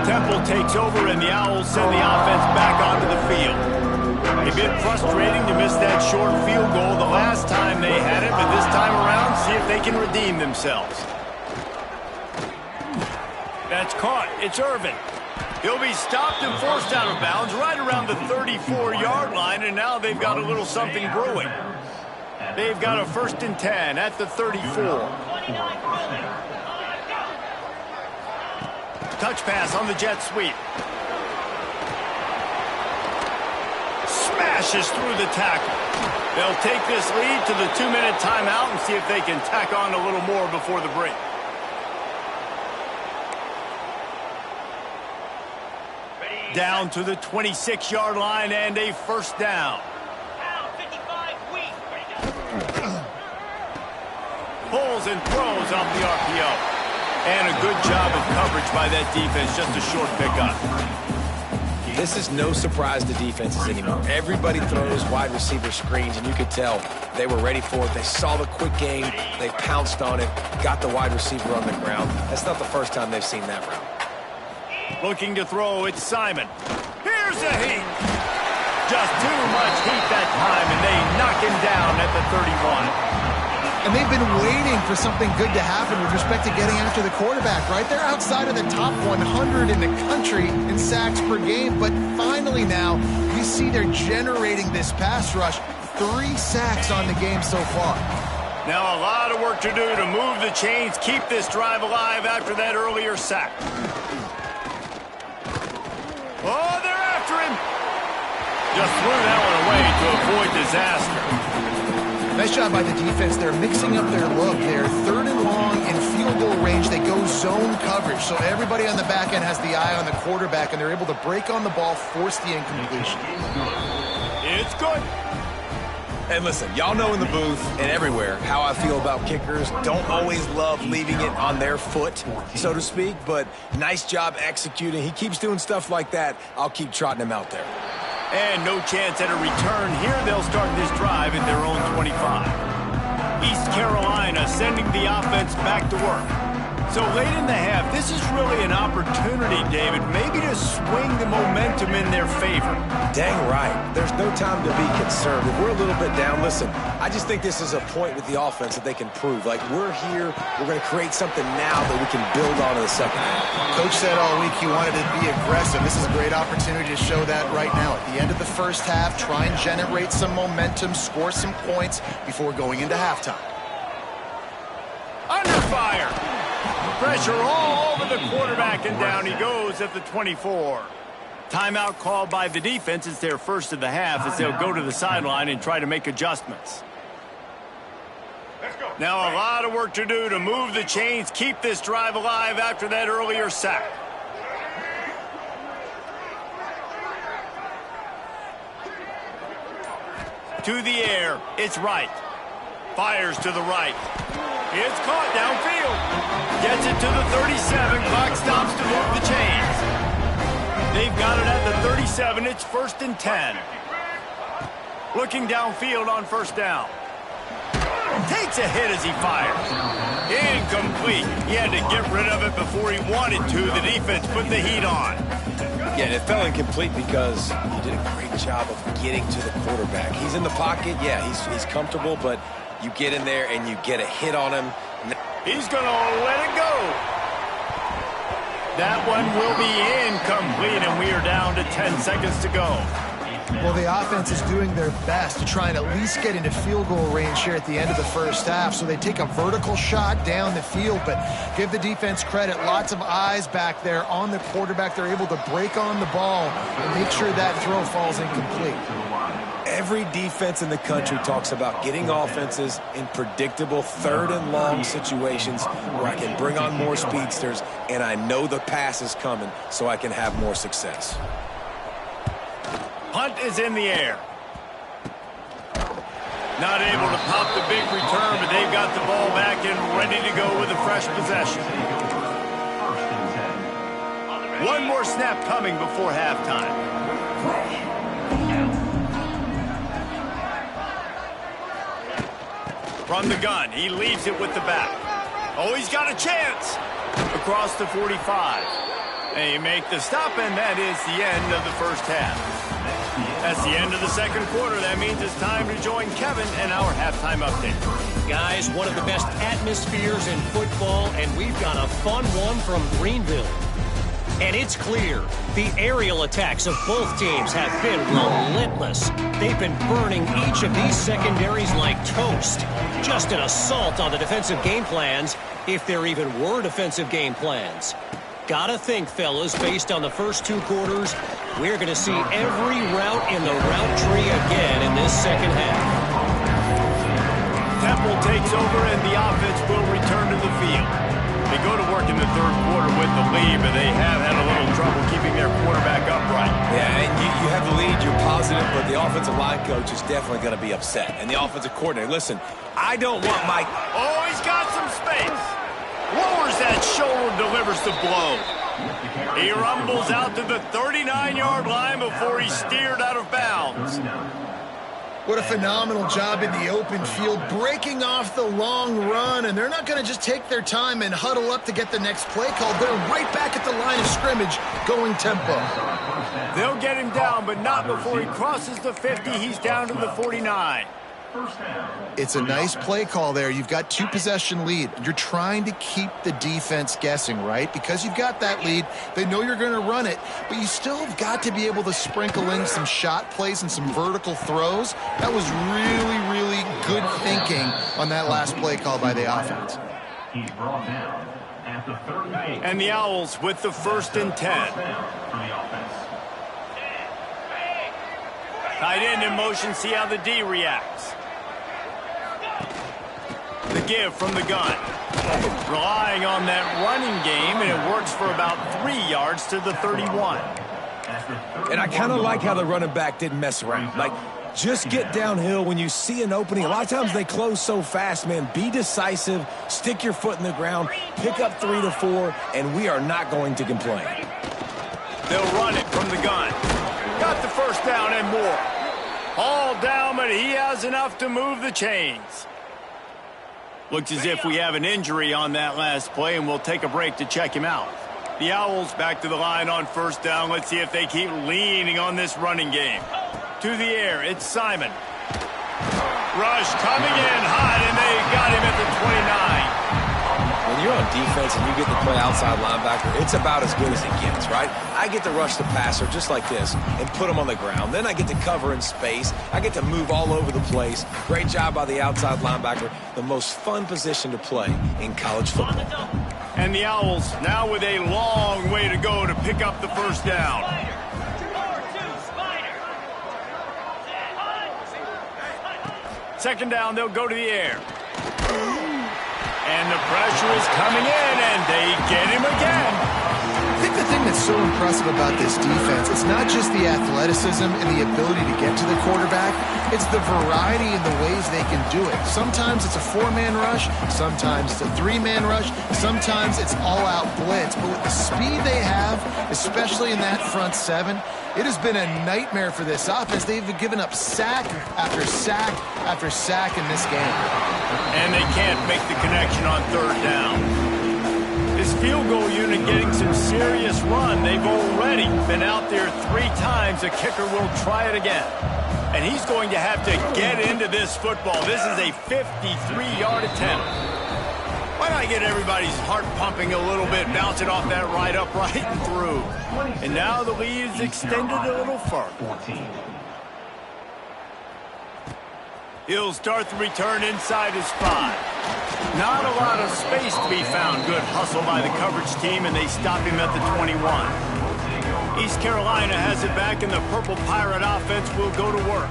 Temple takes over, and the Owls send the offense back onto the field. A bit frustrating to miss that short field goal the last time they had it, but this time around, see if they can redeem themselves. That's caught. It's Irvin. He'll be stopped and forced out of bounds right around the 34-yard line, and now they've got a little something brewing. They've got a 1st and 10 at the 34. Touch pass on the jet sweep. Smashes through the tackle. They'll take this lead to the 2-minute timeout and see if they can tack on a little more before the break. Down to the 26-yard line and a 1st down. Pulls and throws off the RPO. And a good job of coverage by that defense, just a short pickup. This is no surprise to defenses anymore. Everybody throws wide receiver screens, and you could tell they were ready for it. They saw the quick game. They pounced on it, got the wide receiver on the ground. That's not the first time they've seen that route. Looking to throw, it's Simon. Here's a heat. Just too much heat that time, and they knock him down at the 31. And they've been waiting for something good to happen with respect to getting after the quarterback, right? They're outside of the top 100 in the country in sacks per game, but finally now you see they're generating this pass rush. 3 sacks on the game so far. Now a lot of work to do to move the chains, keep this drive alive after that earlier sack. Oh, they're after him. Just threw that one away to avoid disaster. Nice job by the defense. They're mixing up their look. They're 3rd and long in field goal range. They go zone coverage. So everybody on the back end has the eye on the quarterback, and they're able to break on the ball, force the incompletion. It's good. And listen, y'all know in the booth and everywhere how I feel about kickers. Don't always love leaving it on their foot, so to speak, but nice job executing. He keeps doing stuff like that. I'll keep trotting him out there. And no chance at a return here. They'll start this drive at their own 25. East Carolina sending the offense back to work. So late in the half, this is really an opportunity, David, maybe to swing the momentum in their favor. Dang right. There's no time to be concerned. If we're a little bit down, listen, I just think this is a point with the offense that they can prove. Like, we're here, we're going to create something now that we can build on in the second half. Coach said all week he wanted to be aggressive. This is a great opportunity to show that right now. At the end of the first half, try and generate some momentum, score some points before going into halftime. Under fire. Pressure all over the quarterback, and down he goes at the 24. Timeout called by the defense. It's their first of the half as they'll go to the sideline and try to make adjustments. Now a lot of work to do to move the chains, keep this drive alive after that earlier sack. To the air, it's right. Fires to the right. It's caught downfield. Gets it to the 37. Clock stops to move the chains. They've got it at the 37. It's 1st and 10. Looking downfield on 1st down. Takes a hit as he fires. Incomplete. He had to get rid of it before he wanted to. The defense put the heat on. Yeah, it fell incomplete because he did a great job of getting to the quarterback. He's in the pocket. Yeah, he's comfortable, but you get in there and you get a hit on him. He's going to let it go. That one will be incomplete, and we are down to 10 seconds to go. Well, the offense is doing their best to try and at least get into field goal range here at the end of the first half. So they take a vertical shot down the field, but give the defense credit. Lots of eyes back there on the quarterback. They're able to break on the ball and make sure that throw falls incomplete. Every defense in the country talks about getting offenses in predictable 3rd and long situations where I can bring on more speedsters and I know the pass is coming so I can have more success. Punt is in the air. Not able to pop the big return, but they've got the ball back and ready to go with a fresh possession. One more snap coming before halftime. From the gun, he leaves it with the back. Oh, he's got a chance. Across the 45. And you make the stop, and that is the end of the first half. That's the end of the second quarter. That means it's time to join Kevin and our halftime update. Guys, one of the best atmospheres in football, and we've got a fun one from Greenville. And it's clear, the aerial attacks of both teams have been relentless. They've been burning each of these secondaries like toast. Just an assault on the defensive game plans, if there even were defensive game plans. Gotta think, fellas, based on the first 2 quarters, we're going to see every route in the route tree again in this second half. Temple takes over and the offense will return to the field. They go to work in the third quarter with the lead, but they have had a little trouble keeping their quarterback upright. Yeah, and you have the lead, you're positive, but the offensive line coach is definitely going to be upset. And the offensive coordinator, listen, I don't want Mike. Oh, he's got some space. Lowers that shoulder, delivers the blow. He rumbles out to the 39-yard line before he's steered out of bounds. What a phenomenal job in the open field, breaking off the long run, and they're not going to just take their time and huddle up to get the next play call. They're right back at the line of scrimmage, going tempo. They'll get him down, but not before he crosses the 50. He's down to the 49. It's a nice play call there. You've got 2-possession lead. You're trying to keep the defense guessing, right? Because you've got that lead, they know you're going to run it, but you still have got to be able to sprinkle in some shot plays and some vertical throws. That was really, really good thinking on that last play call by the offense. He's brought down at the 38. And the Owls with the 1st and 10. Tight end in motion, see how the D reacts. The give from the gun. Relying on that running game, and it works for about 3 yards to the 31. And I kind of like how the running back didn't mess around. Like, just get downhill when you see an opening. A lot of times they close so fast, man. Be decisive, stick your foot in the ground, pick up 3 to 4, and we are not going to complain. They'll run it from the gun. Got the first down and more. All down, but he has enough to move the chains. Looks as if we have an injury on that last play, and we'll take a break to check him out. The Owls back to the line on 1st down. Let's see if they keep leaning on this running game. To the air, it's Simon. Rush coming in hot, and they got him at the 29. When you're on defense and you get to play outside linebacker, it's about as good as it gets, right? I get to rush the passer just like this and put him on the ground. Then I get to cover in space. I get to move all over the place. Great job by the outside linebacker. The most fun position to play in college football. And the Owls now with a long way to go to pick up the 1st down. Second down, they'll go to the air. And the pressure is coming in, and they get him again. I think the thing that's so impressive about this defense, it's not just the athleticism and the ability to get to the quarterback, it's the variety in the ways they can do it. Sometimes it's a 4-man rush, sometimes it's a 3-man rush, sometimes it's all-out blitz. But with the speed they have, especially in that front 7, it has been a nightmare for this offense. They've given up sack after sack after sack in this game. And they can't make the connection on 3rd down. This field goal unit getting some serious run. They've already been out there 3 times. The kicker will try it again. And he's going to have to get into this football. This is a 53-yard attempt. Why not get everybody's heart pumping a little bit, bounce it off that right upright and through. And now the lead is extended a little further. He'll start the return inside his 5. Not a lot of space to be found. Good hustle by the coverage team, and they stop him at the 21. East Carolina has it back, and the Purple Pirate offense will go to work.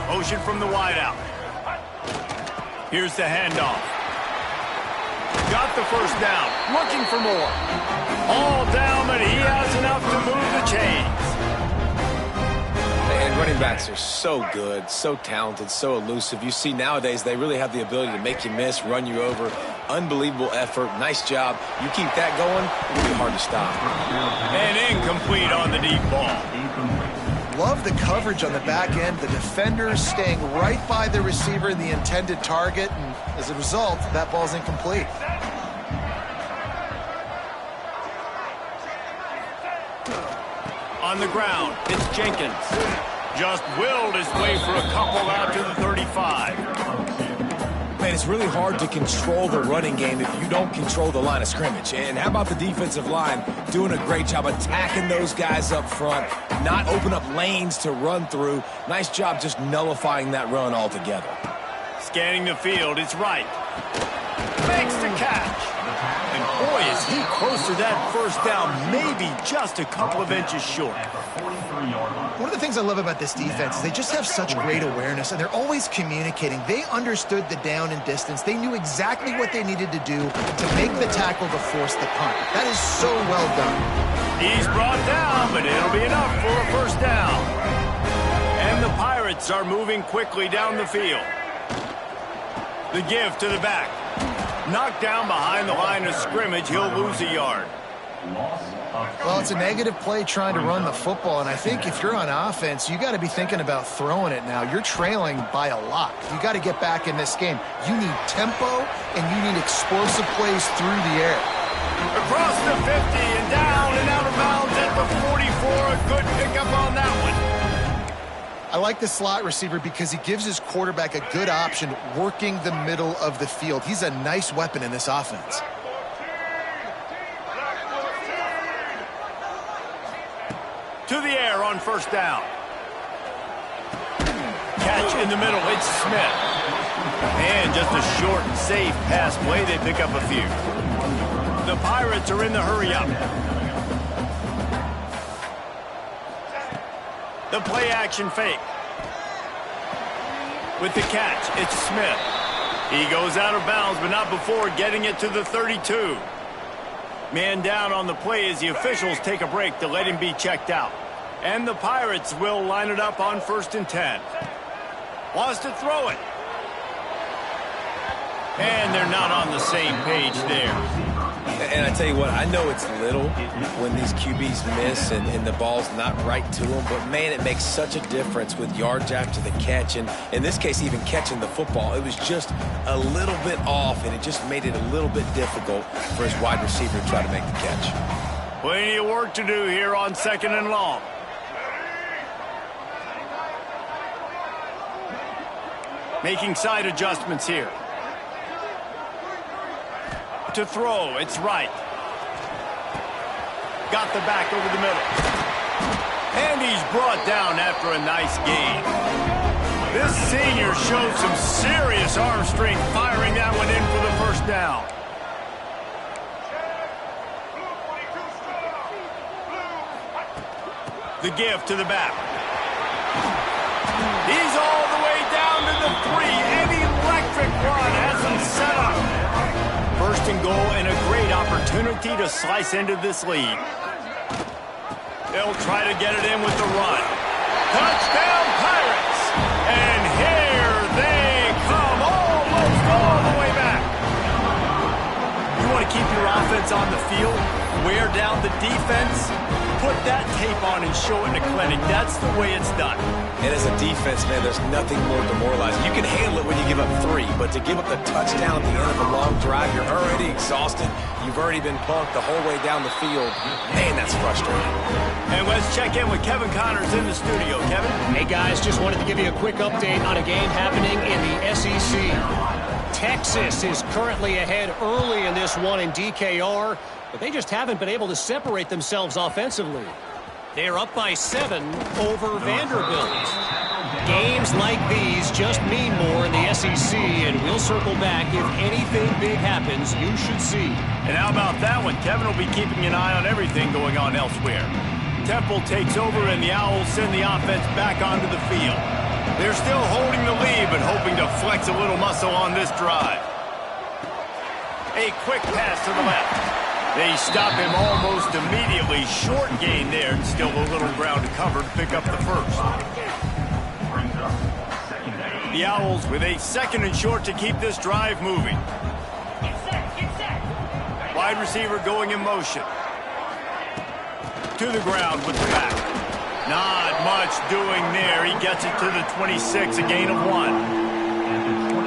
Motion from the wideout. Here's the handoff. Got the 1st down. Looking for more. All down, but he has enough to move the chains. And running backs are so good, so talented, so elusive. You see nowadays they really have the ability to make you miss, run you over. Unbelievable effort. Nice job. You keep that going, it'll be hard to stop. And incomplete on the deep ball. Love the coverage on the back end. The defenders staying right by the receiver in the intended target. And as a result, that ball's incomplete. On the ground, it's Jenkins. Just willed his way for a couple out to the 35. Man, it's really hard to control the running game if you don't control the line of scrimmage. And how about the defensive line doing a great job attacking those guys up front, not open up lanes to run through. Nice job just nullifying that run altogether. Scanning the field, it's right. Makes the catch. And boy, is he close to that first down, maybe just a couple of inches short. One of the things I love about this defense is they just have such great awareness, and they're always communicating. They understood the down and distance. They knew exactly what they needed to do to make the tackle to force the punt. That is so well done. He's brought down, but it'll be enough for a first down. And the Pirates are moving quickly down the field. The give to the back. Knocked down behind the line of scrimmage, he'll lose a yard. Well, it's a negative play trying to run the football, and I think if you're on offense, you got to be thinking about throwing it now. You're trailing by a lot. You got to get back in this game. You need tempo, and you need explosive plays through the air. Across the 50 and down and out of bounds at the 44. A good pickup on that one. I like the slot receiver because he gives his quarterback a good option working the middle of the field. He's a nice weapon in this offense. To the air on first down. Catch in the middle, it's Smith. And just a short and safe pass play, they pick up a few. The Pirates are in the hurry-up. The play-action fake. With the catch, it's Smith. He goes out of bounds, but not before getting it to the 32. Man down on the play as the officials take a break to let him be checked out. And the Pirates will line it up on 1st and 10. Wants to throw it. And they're not on the same page there. And I tell you what, I know it's little when these QBs miss and the ball's not right to them, but man, it makes such a difference with yards after the catch. And in this case, even catching the football, it was just a little bit off, and it just made it a little bit difficult for his wide receiver to try to make the catch. Plenty of work to do here on 2nd and long. Making side adjustments here. To throw, it's right. Got the back over the middle. And he's brought down after a nice gain. This senior showed some serious arm strength firing that one in for the first down. The give to the back. He's all the way down to the 3. An electric run has him set up. 1st and goal and a great opportunity to slice into this lead. They'll try to get it in with the run. Touchdown Pirates! And here they come, almost all the way back. You want to keep your offense on the field, wear down the defense, put that tape on and show it in a clinic. That's the way it's done. And as a defense, man, there's nothing more demoralizing. You can handle it when you give up 3, but to give up the touchdown at the end of a long drive, you're already exhausted. You've already been punked the whole way down the field. Man, that's frustrating. And let's check in with Kevin Connors in the studio. Kevin? Hey, guys, just wanted to give you a quick update on a game happening in the SEC. Texas is currently ahead early in this one in DKR, but they just haven't been able to separate themselves offensively. They're up by 7 over Vanderbilt. Games like these just mean more in the SEC, and we'll circle back. If anything big happens, you should see. And how about that one? Kevin will be keeping an eye on everything going on elsewhere. Temple takes over, and the Owls send the offense back onto the field. They're still holding the lead, but hoping to flex a little muscle on this drive. A quick pass to the left. They stop him almost immediately. Short gain there, and still a little ground to cover to pick up the first. The Owls with a 2nd and short to keep this drive moving. Wide receiver going in motion. To the ground with the back. Not much doing there. He gets it to the 26, a gain of 1.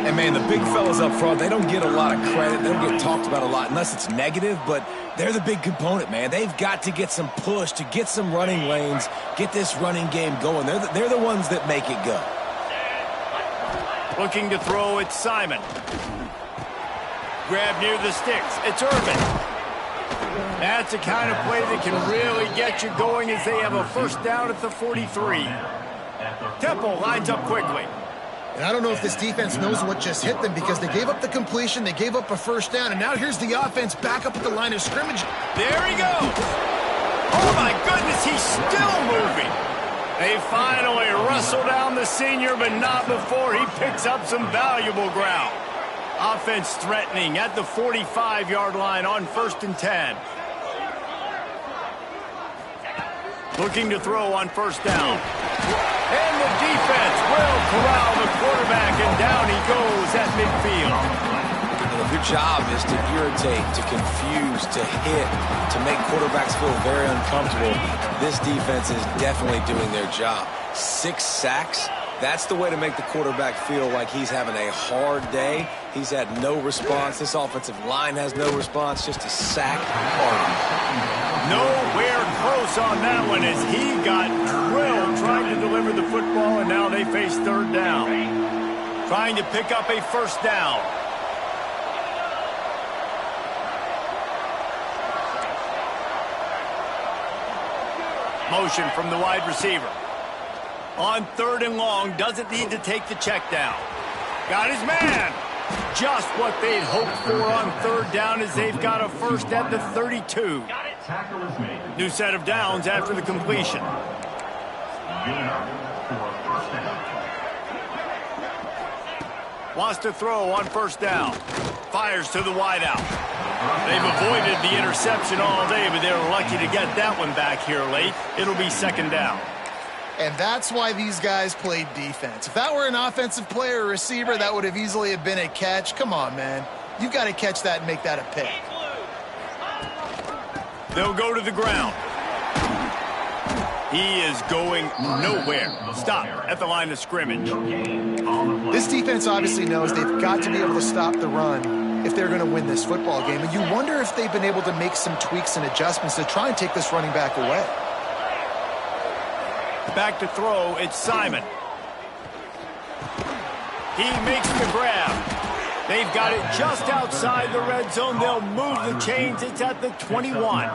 And, man, the big fellas up front, they don't get a lot of credit. They don't get talked about a lot unless it's negative, but they're the big component, man. They've got to get some push to get some running lanes, get this running game going. They're the ones that make it go. Looking to throw, it's Simon. Grab near the sticks, it's Urban. That's the kind of play that can really get you going as they have a first down at the 43. Temple lines up quickly. And I don't know if this defense knows what just hit them because they gave up the completion, they gave up a first down, and now here's the offense back up at the line of scrimmage. There he goes. Oh, my goodness, he's still moving. They finally wrestle down the senior, but not before he picks up some valuable ground. Offense threatening at the 45-yard line on 1st and 10. Looking to throw on 1st down. And the defense will corral the quarterback, and down he goes at midfield. And if your job is to irritate, to confuse, to hit, to make quarterbacks feel very uncomfortable, this defense is definitely doing their job. 6 sacks. That's the way to make the quarterback feel like he's having a hard day. He's had no response. This offensive line has no response, just a sack party. Nowhere close on that one as he got drilled trying to deliver the football, and now they face 3rd down. Trying to pick up a 1st down. Motion from the wide receiver. On 3rd and long, doesn't need to take the check down. Got his man. Just what they'd hoped for on 3rd down as they've got a first at the 32. Tackle is made. New set of downs after the completion. Good enough for a first down. Wants to throw on 1st down. Fires to the wideout. They've avoided the interception all day, but they're lucky to get that one back here late. It'll be 2nd down. And that's why these guys played defense. If that were an offensive player or receiver, that would have easily have been a catch. Come on, man. You've got to catch that and make that a pick. They'll go to the ground. He is going nowhere. Stop at the line of scrimmage. This defense obviously knows they've got to be able to stop the run if they're going to win this football game. And you wonder if they've been able to make some tweaks and adjustments to try and take this running back away. Back to throw, it's Simon. He makes the grab. They've got it just outside the red zone. They'll move the chains. It's at the 21.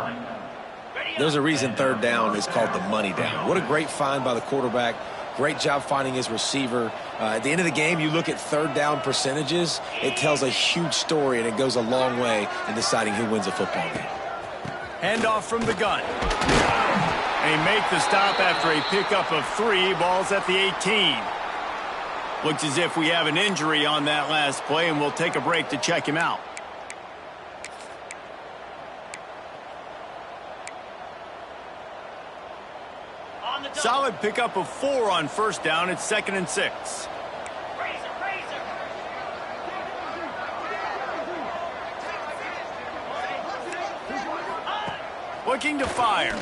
There's a reason 3rd down is called the money down. What a great find by the quarterback. Great job finding his receiver. At the end of the game, you look at 3rd down percentages. It tells a huge story, and it goes a long way in deciding who wins a football game. Handoff from the gun. They make the stop after a pickup of 3. Ball's at the 18. Looks as if we have an injury on that last play, and we'll take a break to check him out. Solid pickup of 4 on 1st down. It's 2nd and 6. Looking to fire.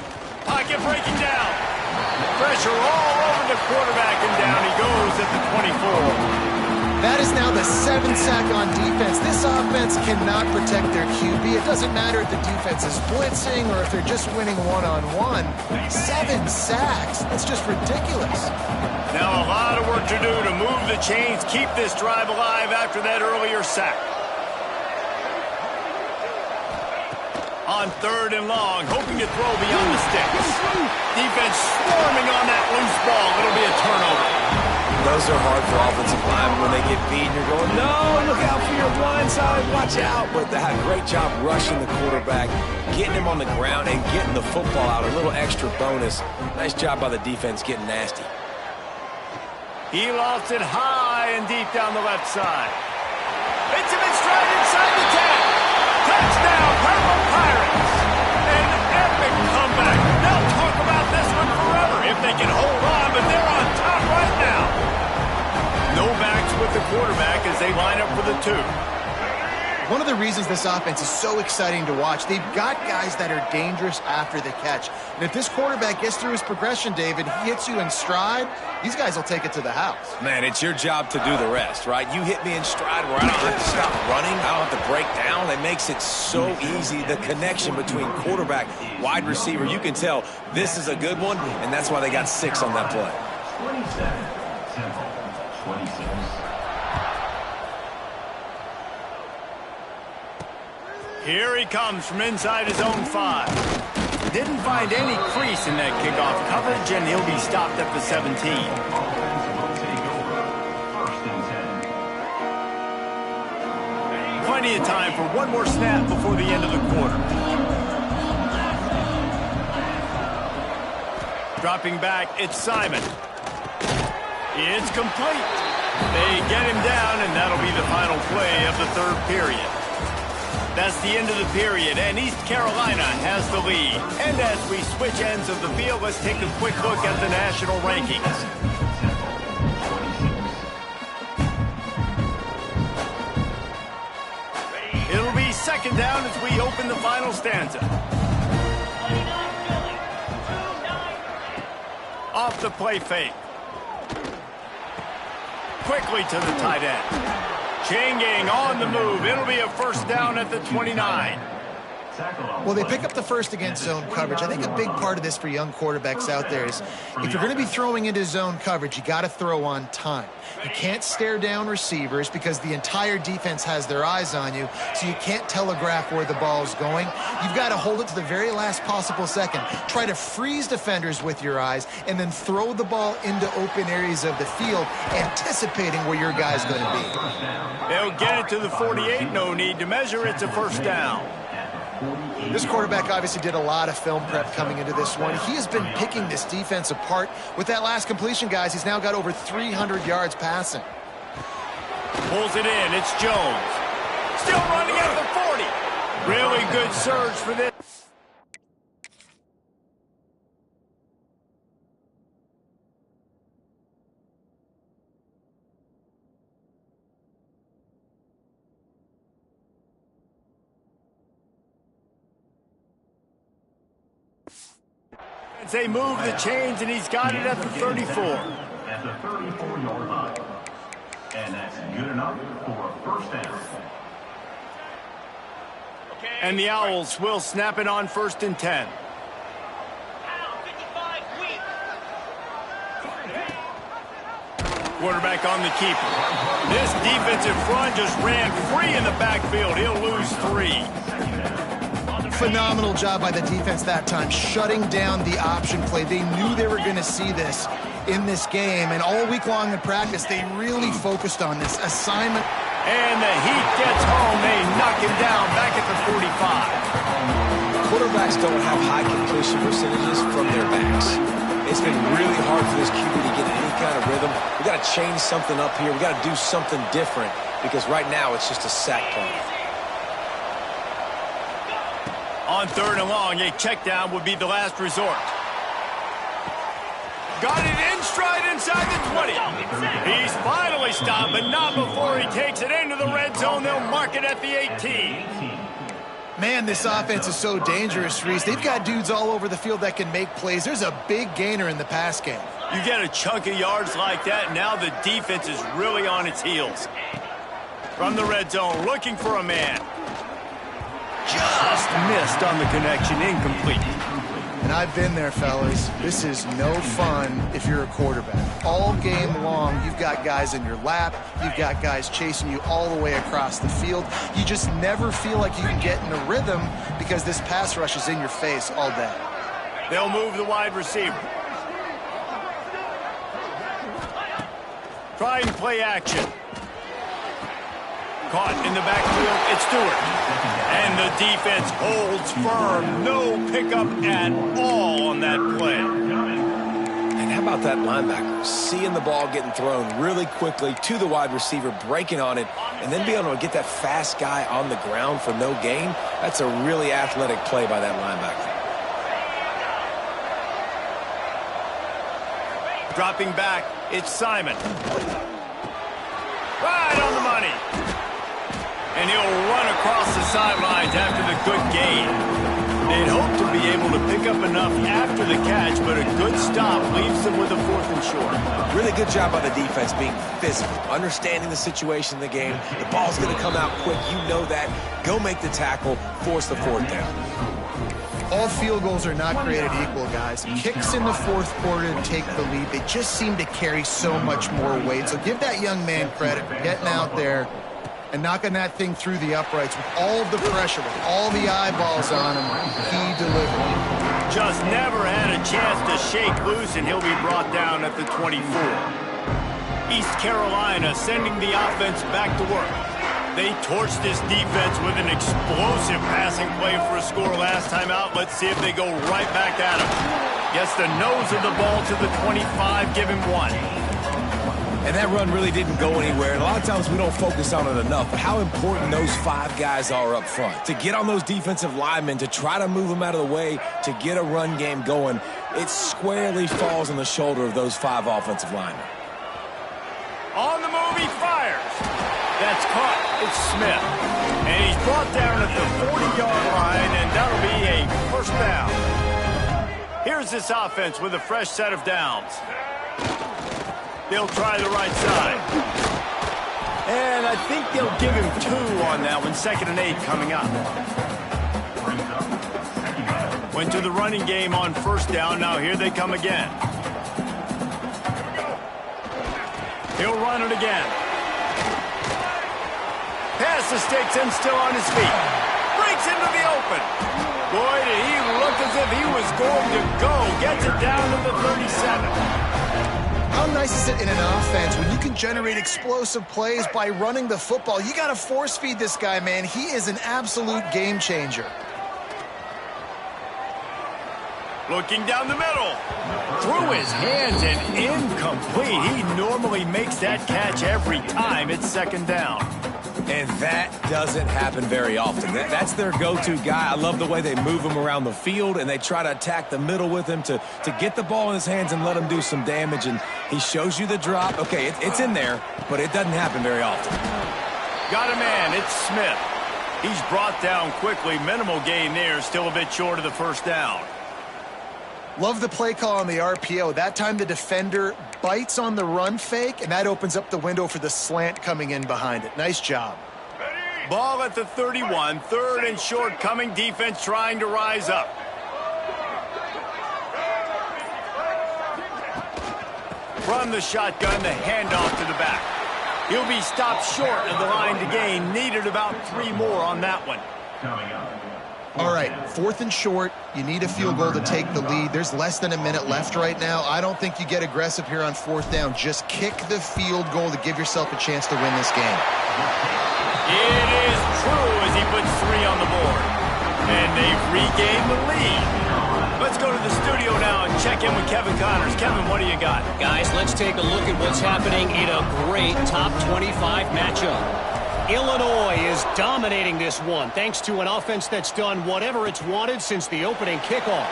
Pocket breaking down. Pressure all over the quarterback, and down he goes at the 24. That is now the 7th sack on defense. This offense cannot protect their QB. It doesn't matter if the defense is blitzing or if they're just winning one-on-one. 7 sacks. That's just ridiculous. Now a lot of work to do to move the chains, keep this drive alive after that earlier sack. On 3rd and long, hoping to throw beyond the sticks. Defense swarming on that loose ball. It'll be a turnover. Those are hard for offensive linemen when they get beat. You're going, no, look out for your blind side, watch out. But they had a great job rushing the quarterback, getting him on the ground, and getting the football out. A little extra bonus. Nice job by the defense getting nasty. He lofts it high and deep down the left side. It's him in stride inside the 10. Touchdown, Purple Pirates. An epic comeback. They'll talk about this one forever if they can hold on, but they're on top right now. No backs with the quarterback as they line up for the 2. One of the reasons this offense is so exciting to watch, they've got guys that are dangerous after the catch. And if this quarterback gets through his progression, David, he hits you in stride, these guys will take it to the house. Man, it's your job to do the rest, right? You hit me in stride where I don't have to stop running. I don't have to break down. It makes it so easy, the connection between quarterback, wide receiver. You can tell this is a good one, and that's why they got 6 on that play. 27, Temple, 26. Here he comes from inside his own 5. Didn't find any crease in that kickoff coverage, and he'll be stopped at the 17. Offense will take over. 1st and 10. Plenty of time for one more snap before the end of the quarter. Dropping back, it's Simon. It's complete. They get him down, and that'll be the final play of the 3rd period. That's the end of the period, and East Carolina has the lead. And as we switch ends of the field, let's take a quick look at the national rankings. It'll be 2nd down as we open the final stanza. Off the play fake. Quickly to the tight end. Changing on the move. It'll be a 1st down at the 29. Well, they pick up the first against zone coverage. I think a big part of this for young quarterbacks out there is if you're going to be throwing into zone coverage, you got to throw on time. You can't stare down receivers because the entire defense has their eyes on you, so you can't telegraph where the ball's going. You've got to hold it to the very last possible second. Try to freeze defenders with your eyes and then throw the ball into open areas of the field, anticipating where your guy's going to be. They'll get it to the 48. No need to measure. It's a 1st down. This quarterback obviously did a lot of film prep coming into this one. He has been picking this defense apart. With that last completion, guys, he's now got over 300 yards passing. Pulls it in. It's Jones. Still running at the 40. Really good surge for this. They move the chains, and he's got it at the 34. At the 34-yard line. And that's good enough for a 1st down. And the Owls will snap it on 1st and 10. Quarterback on the keeper. This defensive front just ran free in the backfield. He'll lose 3. Phenomenal job by the defense that time, shutting down the option play. They knew they were going to see this in this game, and all week long in practice, they really focused on this assignment. And the Heat gets home. They knock him down back at the 45. Quarterbacks don't have high completion percentages from their backs. It's been really hard for this QB to get any kind of rhythm. We got to change something up here. We got to do something different because right now it's just a sack play. On 3rd and long, a check down would be the last resort. Got it in stride inside the 20. He's finally stopped, but not before he takes it into the red zone. They'll mark it at the 18. Man, this offense is so dangerous, Reese. They've got dudes all over the field that can make plays. There's a big gainer in the pass game. You get a chunk of yards like that, now the defense is really on its heels. From the red zone, looking for a man. Just missed on the connection, incomplete. And I've been there, fellas. This is no fun if you're a quarterback. All game long, you've got guys in your lap. You've got guys chasing you all the way across the field. You just never feel like you can get in a rhythm because this pass rush is in your face all day. They'll move the wide receiver. Trying play action. Caught in the backfield, it's Stewart. And the defense holds firm. No pickup at all on that play. And how about that linebacker? Seeing the ball getting thrown really quickly to the wide receiver, breaking on it, and then being able to get that fast guy on the ground for no gain. That's a really athletic play by that linebacker. Dropping back, it's Simon. Right on the money. And he'll run across the sidelines after the good gain. They'd hope to be able to pick up enough after the catch, but a good stop leaves them with a 4th and short. Really good job by the defense being physical, understanding the situation in the game. The ball's going to come out quick. You know that. Go make the tackle, force the 4th down. All field goals are not created equal, guys. Kicks in the 4th quarter to take the lead. They just seem to carry so much more weight. So give that young man credit for getting out there and knocking that thing through the uprights with all of the pressure, with all the eyeballs on him. He delivered. Just never had a chance to shake loose, and he'll be brought down at the 24. East Carolina sending the offense back to work. They torched this defense with an explosive passing play for a score last time out. Let's see if they go right back at him. Gets the nose of the ball to the 25, give him 1. And that run really didn't go anywhere. And a lot of times we don't focus on it enough, but how important those 5 guys are up front. To get on those defensive linemen, to try to move them out of the way, to get a run game going, it squarely falls on the shoulder of those 5 offensive linemen. On the move, he fires. That's caught. It's Smith. And he's brought down at the 40-yard line, and that'll be a 1st down. Here's this offense with a fresh set of downs. They'll try the right side. And I think they'll give him 2 on that one. 2nd and 8 coming up. Went to the running game on 1st down. Now here they come again. He'll run it again. Pass escapes him, still on his feet. Breaks into the open. Boy, did he look as if he was going to go. Gets it down to the 37. How nice is it in an offense when you can generate explosive plays by running the football? You got to force feed this guy, man. He is an absolute game changer. Looking down the middle. Through his hands and incomplete. He normally makes that catch every time. It's 2nd down. And that doesn't happen very often. That's their go-to guy. I love the way they move him around the field, and they try to attack the middle with him to get the ball in his hands and let him do some damage. And he shows you the drop. Okay, it's in there, but it doesn't happen very often. Got a man. It's Smith. He's brought down quickly. Minimal gain there. Still a bit short of the 1st down. Love the play call on the RPO. That time the defender bites on the run fake, and that opens up the window for the slant coming in behind it. Nice job. Ball at the 31. 3rd and short coming. Defense trying to rise up. From the shotgun, the handoff to the back. He'll be stopped short of the line to gain. Needed about 3 more on that one. All right, 4th and short. You need a field goal to take the lead. There's less than a minute left right now. I don't think you get aggressive here on 4th down. Just kick the field goal to give yourself a chance to win this game. It is true as he puts 3 on the board. And they've regained the lead. Let's go to the studio now and check in with Kevin Connors. Kevin, what do you got? Guys, let's take a look at what's happening in a great top 25 matchup. Illinois is dominating this one thanks to an offense that's done whatever it's wanted since the opening kickoff.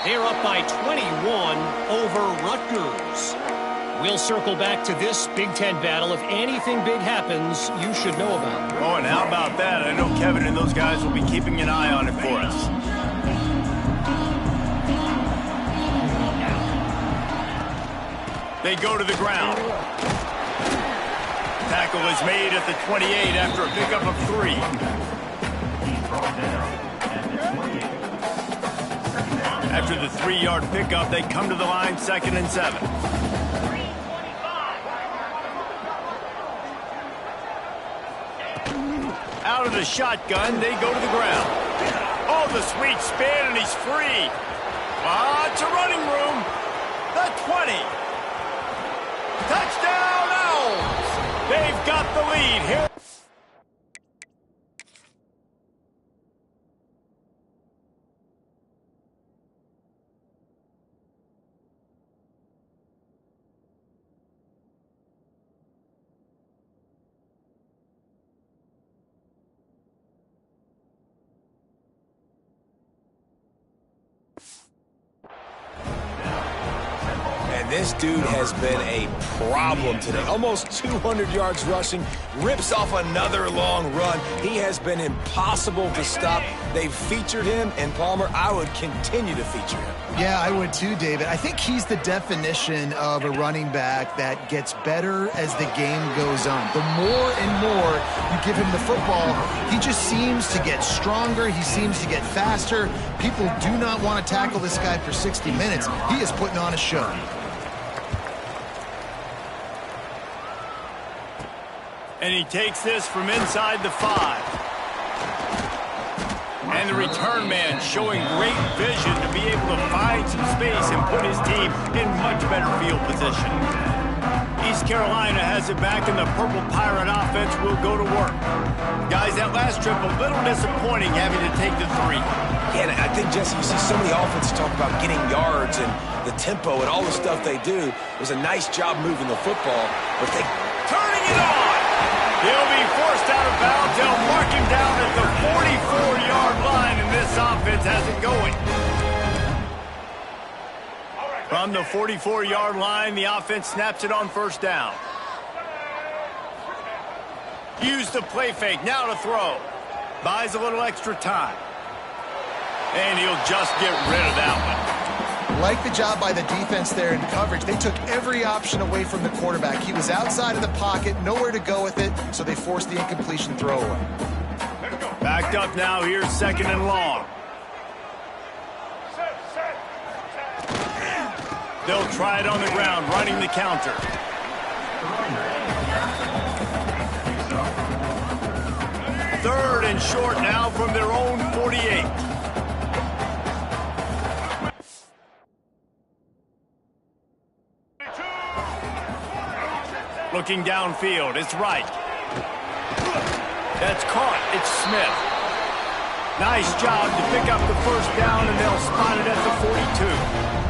They're up by 21 over Rutgers. We'll circle back to this Big Ten battle. If anything big happens, you should know about it. Oh, and how about that? I know Kevin and those guys will be keeping an eye on it for us. They go to the ground. Tackle is made at the 28 after a pickup of 3. After the 3-yard pickup, they come to the line, 2nd and 7. Out of the shotgun, they go to the ground. Oh, the sweet spin, and he's free. Lots of running room. The 20. Touchdown, Owls! They've got the lead here. this dude has been a problem today. Almost 200 yards rushing, rips off another long run. He has been impossible to stop. They've featured him, and Palmer, I would continue to feature him. Yeah, I would too, David. I think he's the definition of a running back that gets better as the game goes on. The more and more you give him the football, he just seems to get stronger. He seems to get faster. People do not want to tackle this guy for 60 minutes. He is putting on a show. And he takes this from inside the 5. And the return man showing great vision to be able to find some space and put his team in much better field position. East Carolina has it back, and the Purple Pirate offense will go to work. Guys, that last trip a little disappointing having to take the 3. Yeah, and I think, Jesse, you see so many offenses talk about getting yards and the tempo and all the stuff they do. It was a nice job moving the football, but they turning it on. He'll be forced out of bounds. They'll mark him down at the 44-yard line, and this offense has it going. From the 44-yard line, the offense snaps it on first down. Use the play fake, now to throw. Buys a little extra time. And he'll just get rid of that one. Like the job by the defense there in coverage. They took every option away from the quarterback. He was outside of the pocket, nowhere to go with it, so they forced the incompletion throwaway. Backed up now, here's 2nd and long. They'll try it on the ground, running the counter. Third and short now from their own 48. Looking downfield, it's right. That's caught, it's Smith. Nice job to pick up the first down, and they'll spot it at the 42.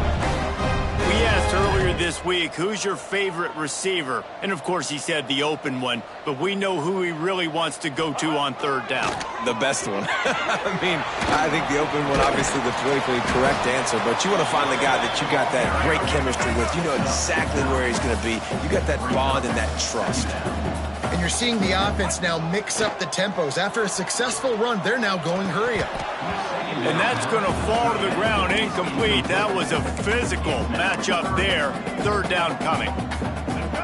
We asked earlier this week, who's your favorite receiver? And of course he said the open one, but we know who he really wants to go to on 3rd down. The best one. I mean, I think the open one, obviously the politically correct answer, but you want to find the guy that you got that great chemistry with. You know exactly where he's going to be. You got that bond and that trust. And you're seeing the offense now mix up the tempos. After a successful run, they're now going hurry up. And that's going to fall to the ground incomplete. That was a physical matchup there. 3rd down coming.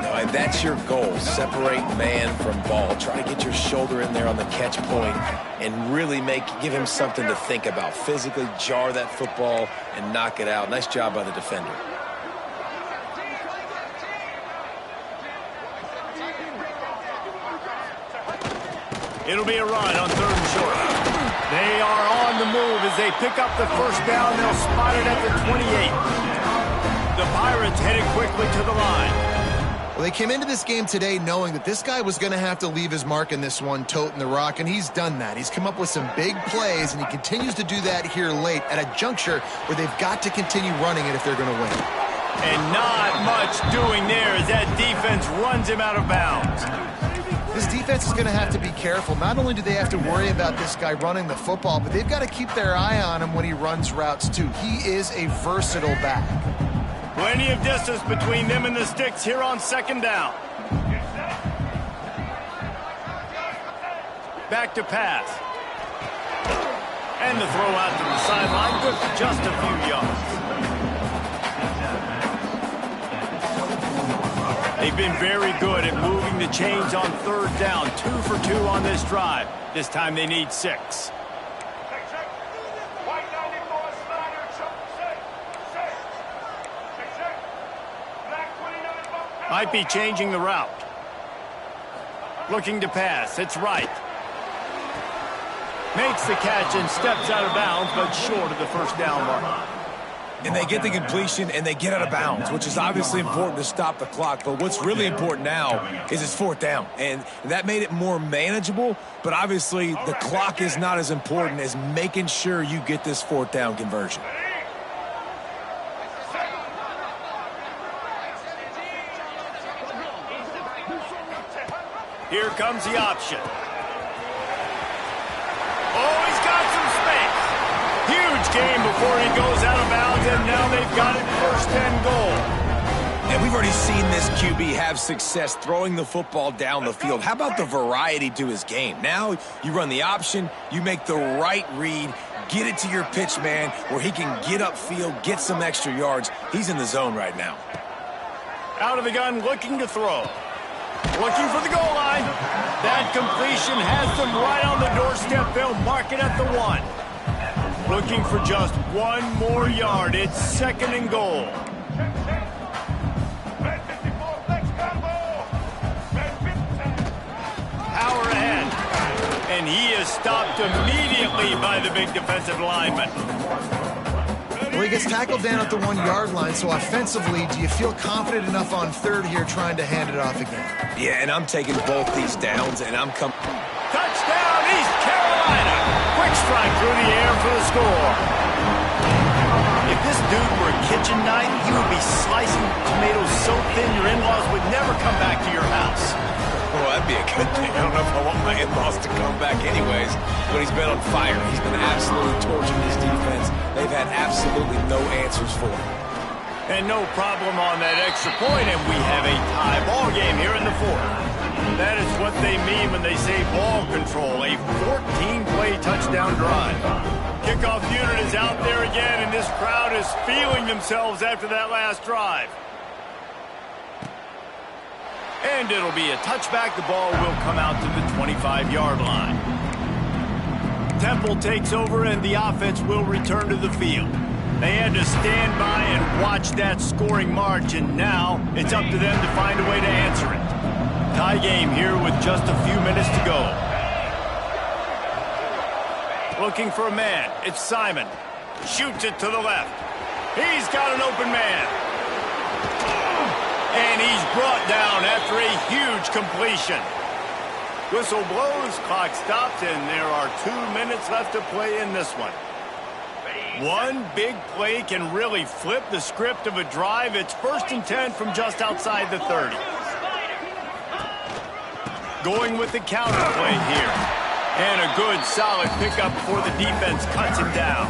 No, and that's your goal. Separate man from ball. Try to get your shoulder in there on the catch point and really give him something to think about. Physically jar that football and knock it out. Nice job by the defender. It'll be a run on 3rd and short. They are on the move as they pick up the first down. They'll spot it at the 28. The Pirates headed quickly to the line. Well, they came into this game today knowing that this guy was going to have to leave his mark in this one, toting the rock, and he's done that. He's come up with some big plays, and he continues to do that here late at a juncture where they've got to continue running it if they're going to win. And not much doing there as that defense runs him out of bounds. This defense is going to have to be careful. Not only do they have to worry about this guy running the football, but they've got to keep their eye on him when he runs routes too. He is a versatile back. Plenty of distance between them and the sticks here on 2nd down. Back to pass. And the throw out to the sideline, good for just a few yards. They've been very good at moving the chains on 3rd down. 2 for 2 on this drive. This time they need 6. Might be changing the route. Looking to pass. It's right. Makes the catch and steps out of bounds, but short of the first down mark. And they get the completion, and they get out of bounds, which is obviously important to stop the clock. But what's really important now is it's 4th down. And that made it more manageable, but obviously the clock is not as important as making sure you get this 4th down conversion. Here comes the option. Oh, he's got some space. Huge game before he goes out of bounds, and now they've got it 1st and goal. And we've already seen this QB have success throwing the football down the field. How about the variety to his game? Now you run the option, you make the right read, get it to your pitch man where he can get upfield, get some extra yards. He's in the zone right now. Out of the gun, looking to throw. Looking for the goal line. That completion has them right on the doorstep. They'll mark it at the 1. Looking for just 1 more yard. It's 2nd and goal. Power ahead. And he is stopped immediately by the big defensive lineman. Well, he gets tackled down at the 1-yard line, so offensively, do you feel confident enough on 3rd here trying to hand it off again? Yeah, and I'm taking both these downs, and I'm coming. Touchdown, East Carolina. Quick strike through the air for the score. If this dude were a kitchen knife, he would be slicing tomatoes so thin your in-laws would never come back to your house. Well, that'd be a good thing. I don't know if I want my in-laws to come back anyways, but he's been on fire. He's been absolutely torching this defense. They've had absolutely no answers for him. And no problem on that extra point, and we have a tie ball game here in the 4th. That is what they mean when they say ball control, a 14-play touchdown drive. Kickoff unit is out there again, and this crowd is feeling themselves after that last drive. And it'll be a touchback. The ball will come out to the 25-yard line. Temple takes over, and the offense will return to the field. They had to stand by and watch that scoring march, and now it's up to them to find a way to answer it. Tie game here with just a few minutes to go. Looking for a man. It's Simon. Shoots it to the left. He's got an open man. And he's brought down after a huge completion. Whistle blows, clock stops, and there are 2 minutes left to play in this one. One big play can really flip the script of a drive. It's 1st and 10 from just outside the 30. Going with the counter play here. And a good, solid pickup before the defense cuts him down.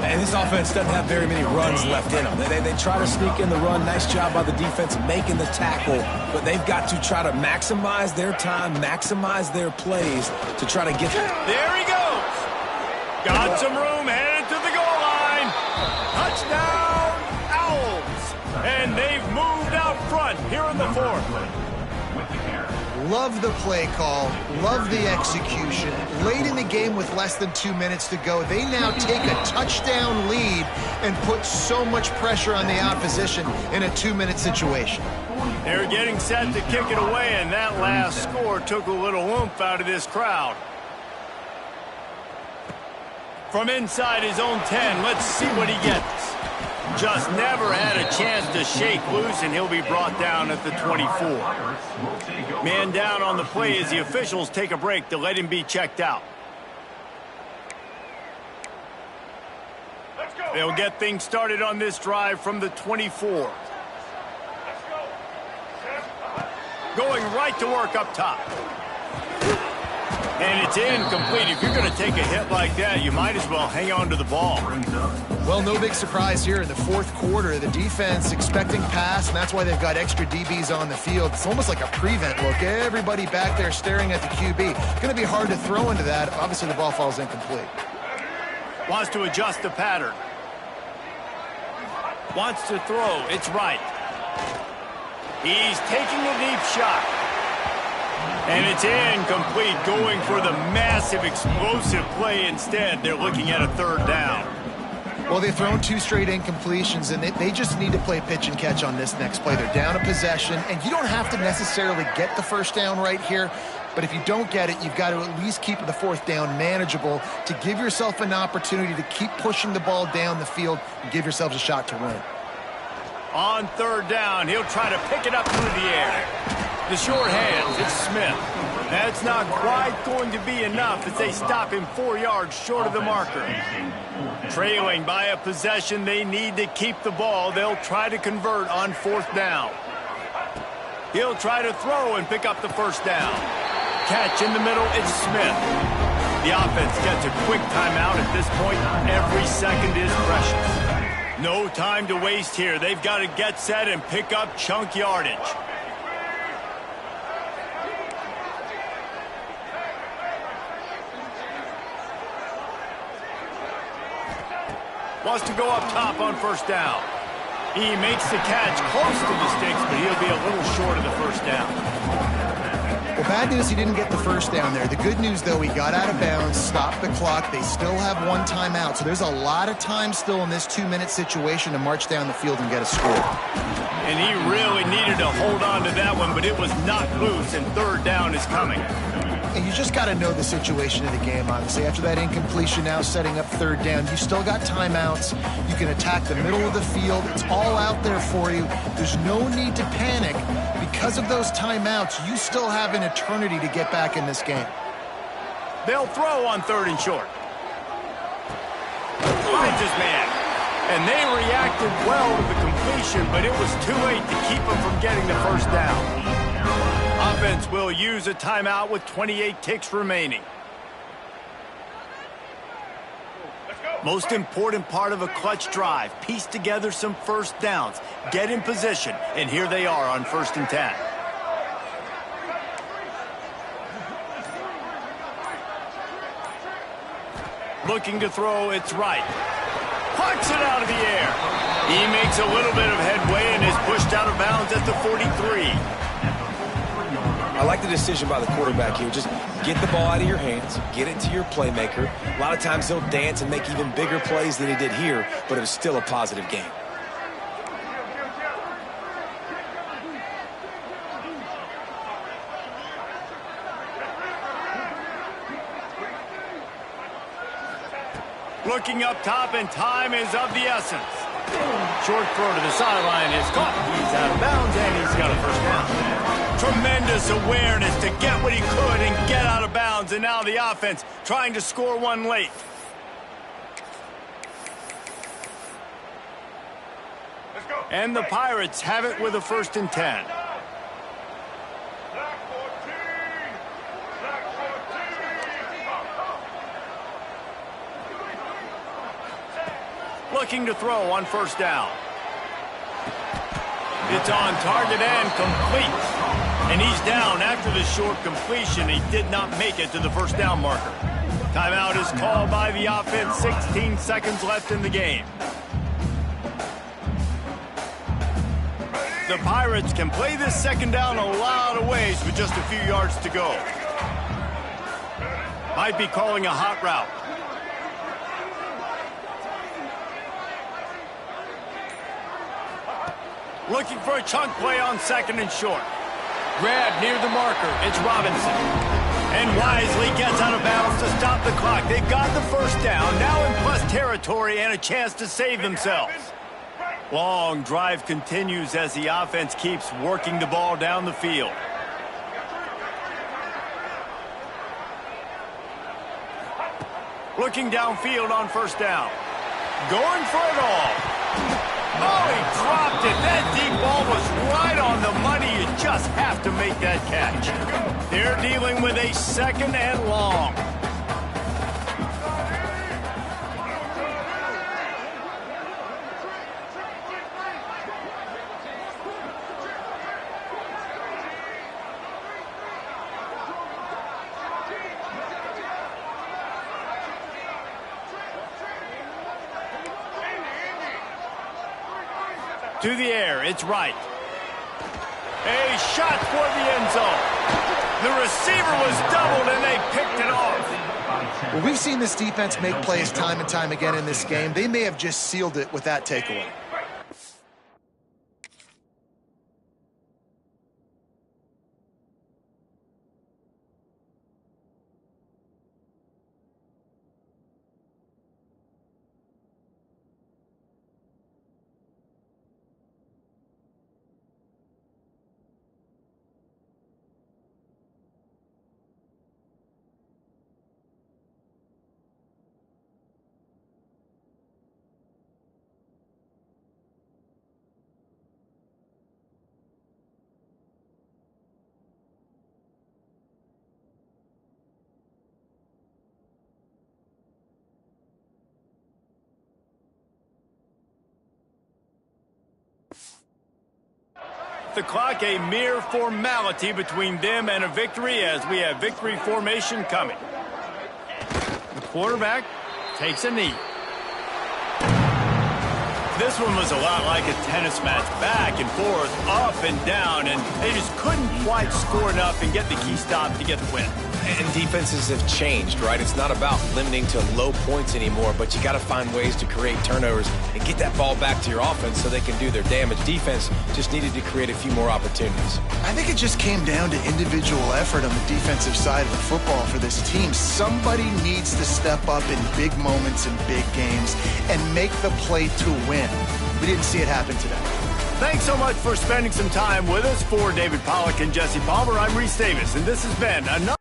And this offense doesn't have very many runs left in them. They try to sneak in the run. Nice job by the defense making the tackle. But they've got to try to maximize their time, maximize their plays to try to get there. There he goes. Got some room, headed to the goal line. Touchdown, Owls. And they've moved out front here in the 4th. Love the play call, love the execution. Late in the game with less than 2 minutes to go, they now take a touchdown lead and put so much pressure on the opposition in a 2-minute situation. They're getting set to kick it away, and that last score took a little oomph out of this crowd. From inside his own 10, let's see what he gets. Just never had a chance to shake loose, and he'll be brought down at the 24. Man down on the play as the officials take a break to let him be checked out. They'll get things started on this drive from the 24. Going right to work up top. And it's incomplete. If you're going to take a hit like that, you might as well hang on to the ball. Well, no big surprise here in the 4th quarter. The defense expecting pass, and that's why they've got extra DBs on the field. It's almost like a prevent look. Everybody back there staring at the QB. It's going to be hard to throw into that. Obviously, the ball falls incomplete. Wants to adjust the pattern. Wants to throw. It's right. He's taking a deep shot. And it's incomplete, going for the massive explosive play instead. They're looking at a 3rd down. Well, they've thrown 2 straight incompletions, and they just need to play pitch and catch on this next play. They're down a possession, and you don't have to necessarily get the 1st down right here, but if you don't get it, you've got to at least keep the 4th down manageable to give yourself an opportunity to keep pushing the ball down the field and give yourselves a shot to win. On 3rd down, he'll try to pick it up through the air. The short hands, it's Smith. That's not quite going to be enough as they stop him 4 yards short of the marker. Trailing by a possession, they need to keep the ball. They'll try to convert on 4th down. He'll try to throw and pick up the 1st down. Catch in the middle, it's Smith. The offense gets a quick timeout at this point. Every second is precious. No time to waste here. They've got to get set and pick up chunk yardage. Wants to go up top on first down. He makes the catch close to the sticks, but he'll be a little short of the first down. Well, bad news, he didn't get the first down there. The good news, though, he got out of bounds, stopped the clock. They still have one timeout, so there's a lot of time still in this 2-minute situation to march down the field and get a score. And he really needed to hold on to that one, but it was knocked loose, and third down is coming. And you just got to know the situation of the game, obviously. After that incompletion, now setting up third down, you still got timeouts. You can attack the middle of the field. It's all out there for you. There's no need to panic. Because of those timeouts, you still have an eternity to get back in this game. They'll throw on third and short. Finds his man. And they reacted well to the completion, but it was too late to keep him from getting the first down. Offense will use a timeout with 28 ticks remaining. Most important part of a clutch drive, piece together some first downs, get in position, and here they are on 1st and 10. Looking to throw, it's right. Parks it out of the air. He makes a little bit of headway and is pushed out of bounds at the 43. I like the decision by the quarterback here. Just get the ball out of your hands, get it to your playmaker. A lot of times he'll dance and make even bigger plays than he did here, but it was still a positive game. Looking up top, and time is of the essence. Short throw to the sideline is caught. He's out of bounds, and he's got a first down. Tremendous awareness to get what he could and get out of bounds, and now the offense trying to score one late. And the Pirates have it with a 1st and 10. Looking to throw on first down. It's on target and complete. And he's down after the short completion. He did not make it to the first down marker. Timeout is called by the offense. 16 seconds left in the game. The Pirates can play this second down a lot of ways with just a few yards to go. Might be calling a hot route. Looking for a chunk play on 2nd and short. Grab near the marker. It's Robinson. And wisely gets out of bounds to stop the clock. They've got the first down, now in plus territory and a chance to save themselves. Long drive continues as the offense keeps working the ball down the field. Looking downfield on first down. Going for it all. Oh, he dropped it. That deep ball was right on the money. You just have to make that catch. They're dealing with a 2nd and long. To the air, it's right. A shot for the end zone. The receiver was doubled and they picked it off. Well, we've seen this defense make plays time and time again in this game. They may have just sealed it with that takeaway. The clock a mere formality between them and a victory as we have victory formation coming. The quarterback takes a knee. This one was a lot like a tennis match, back and forth, up and down, and they just couldn't quite score enough and get the key stop to get the win. And defenses have changed, right? It's not about limiting to low points anymore, but you got to find ways to create turnovers and get that ball back to your offense so they can do their damage. Defense just needed to create a few more opportunities. I think it just came down to individual effort on the defensive side of the football for this team. Somebody needs to step up in big moments in big games and make the play to win. We didn't see it happen today. Thanks so much for spending some time with us. For David Pollack and Jesse Palmer, I'm Reese Davis, and this has been another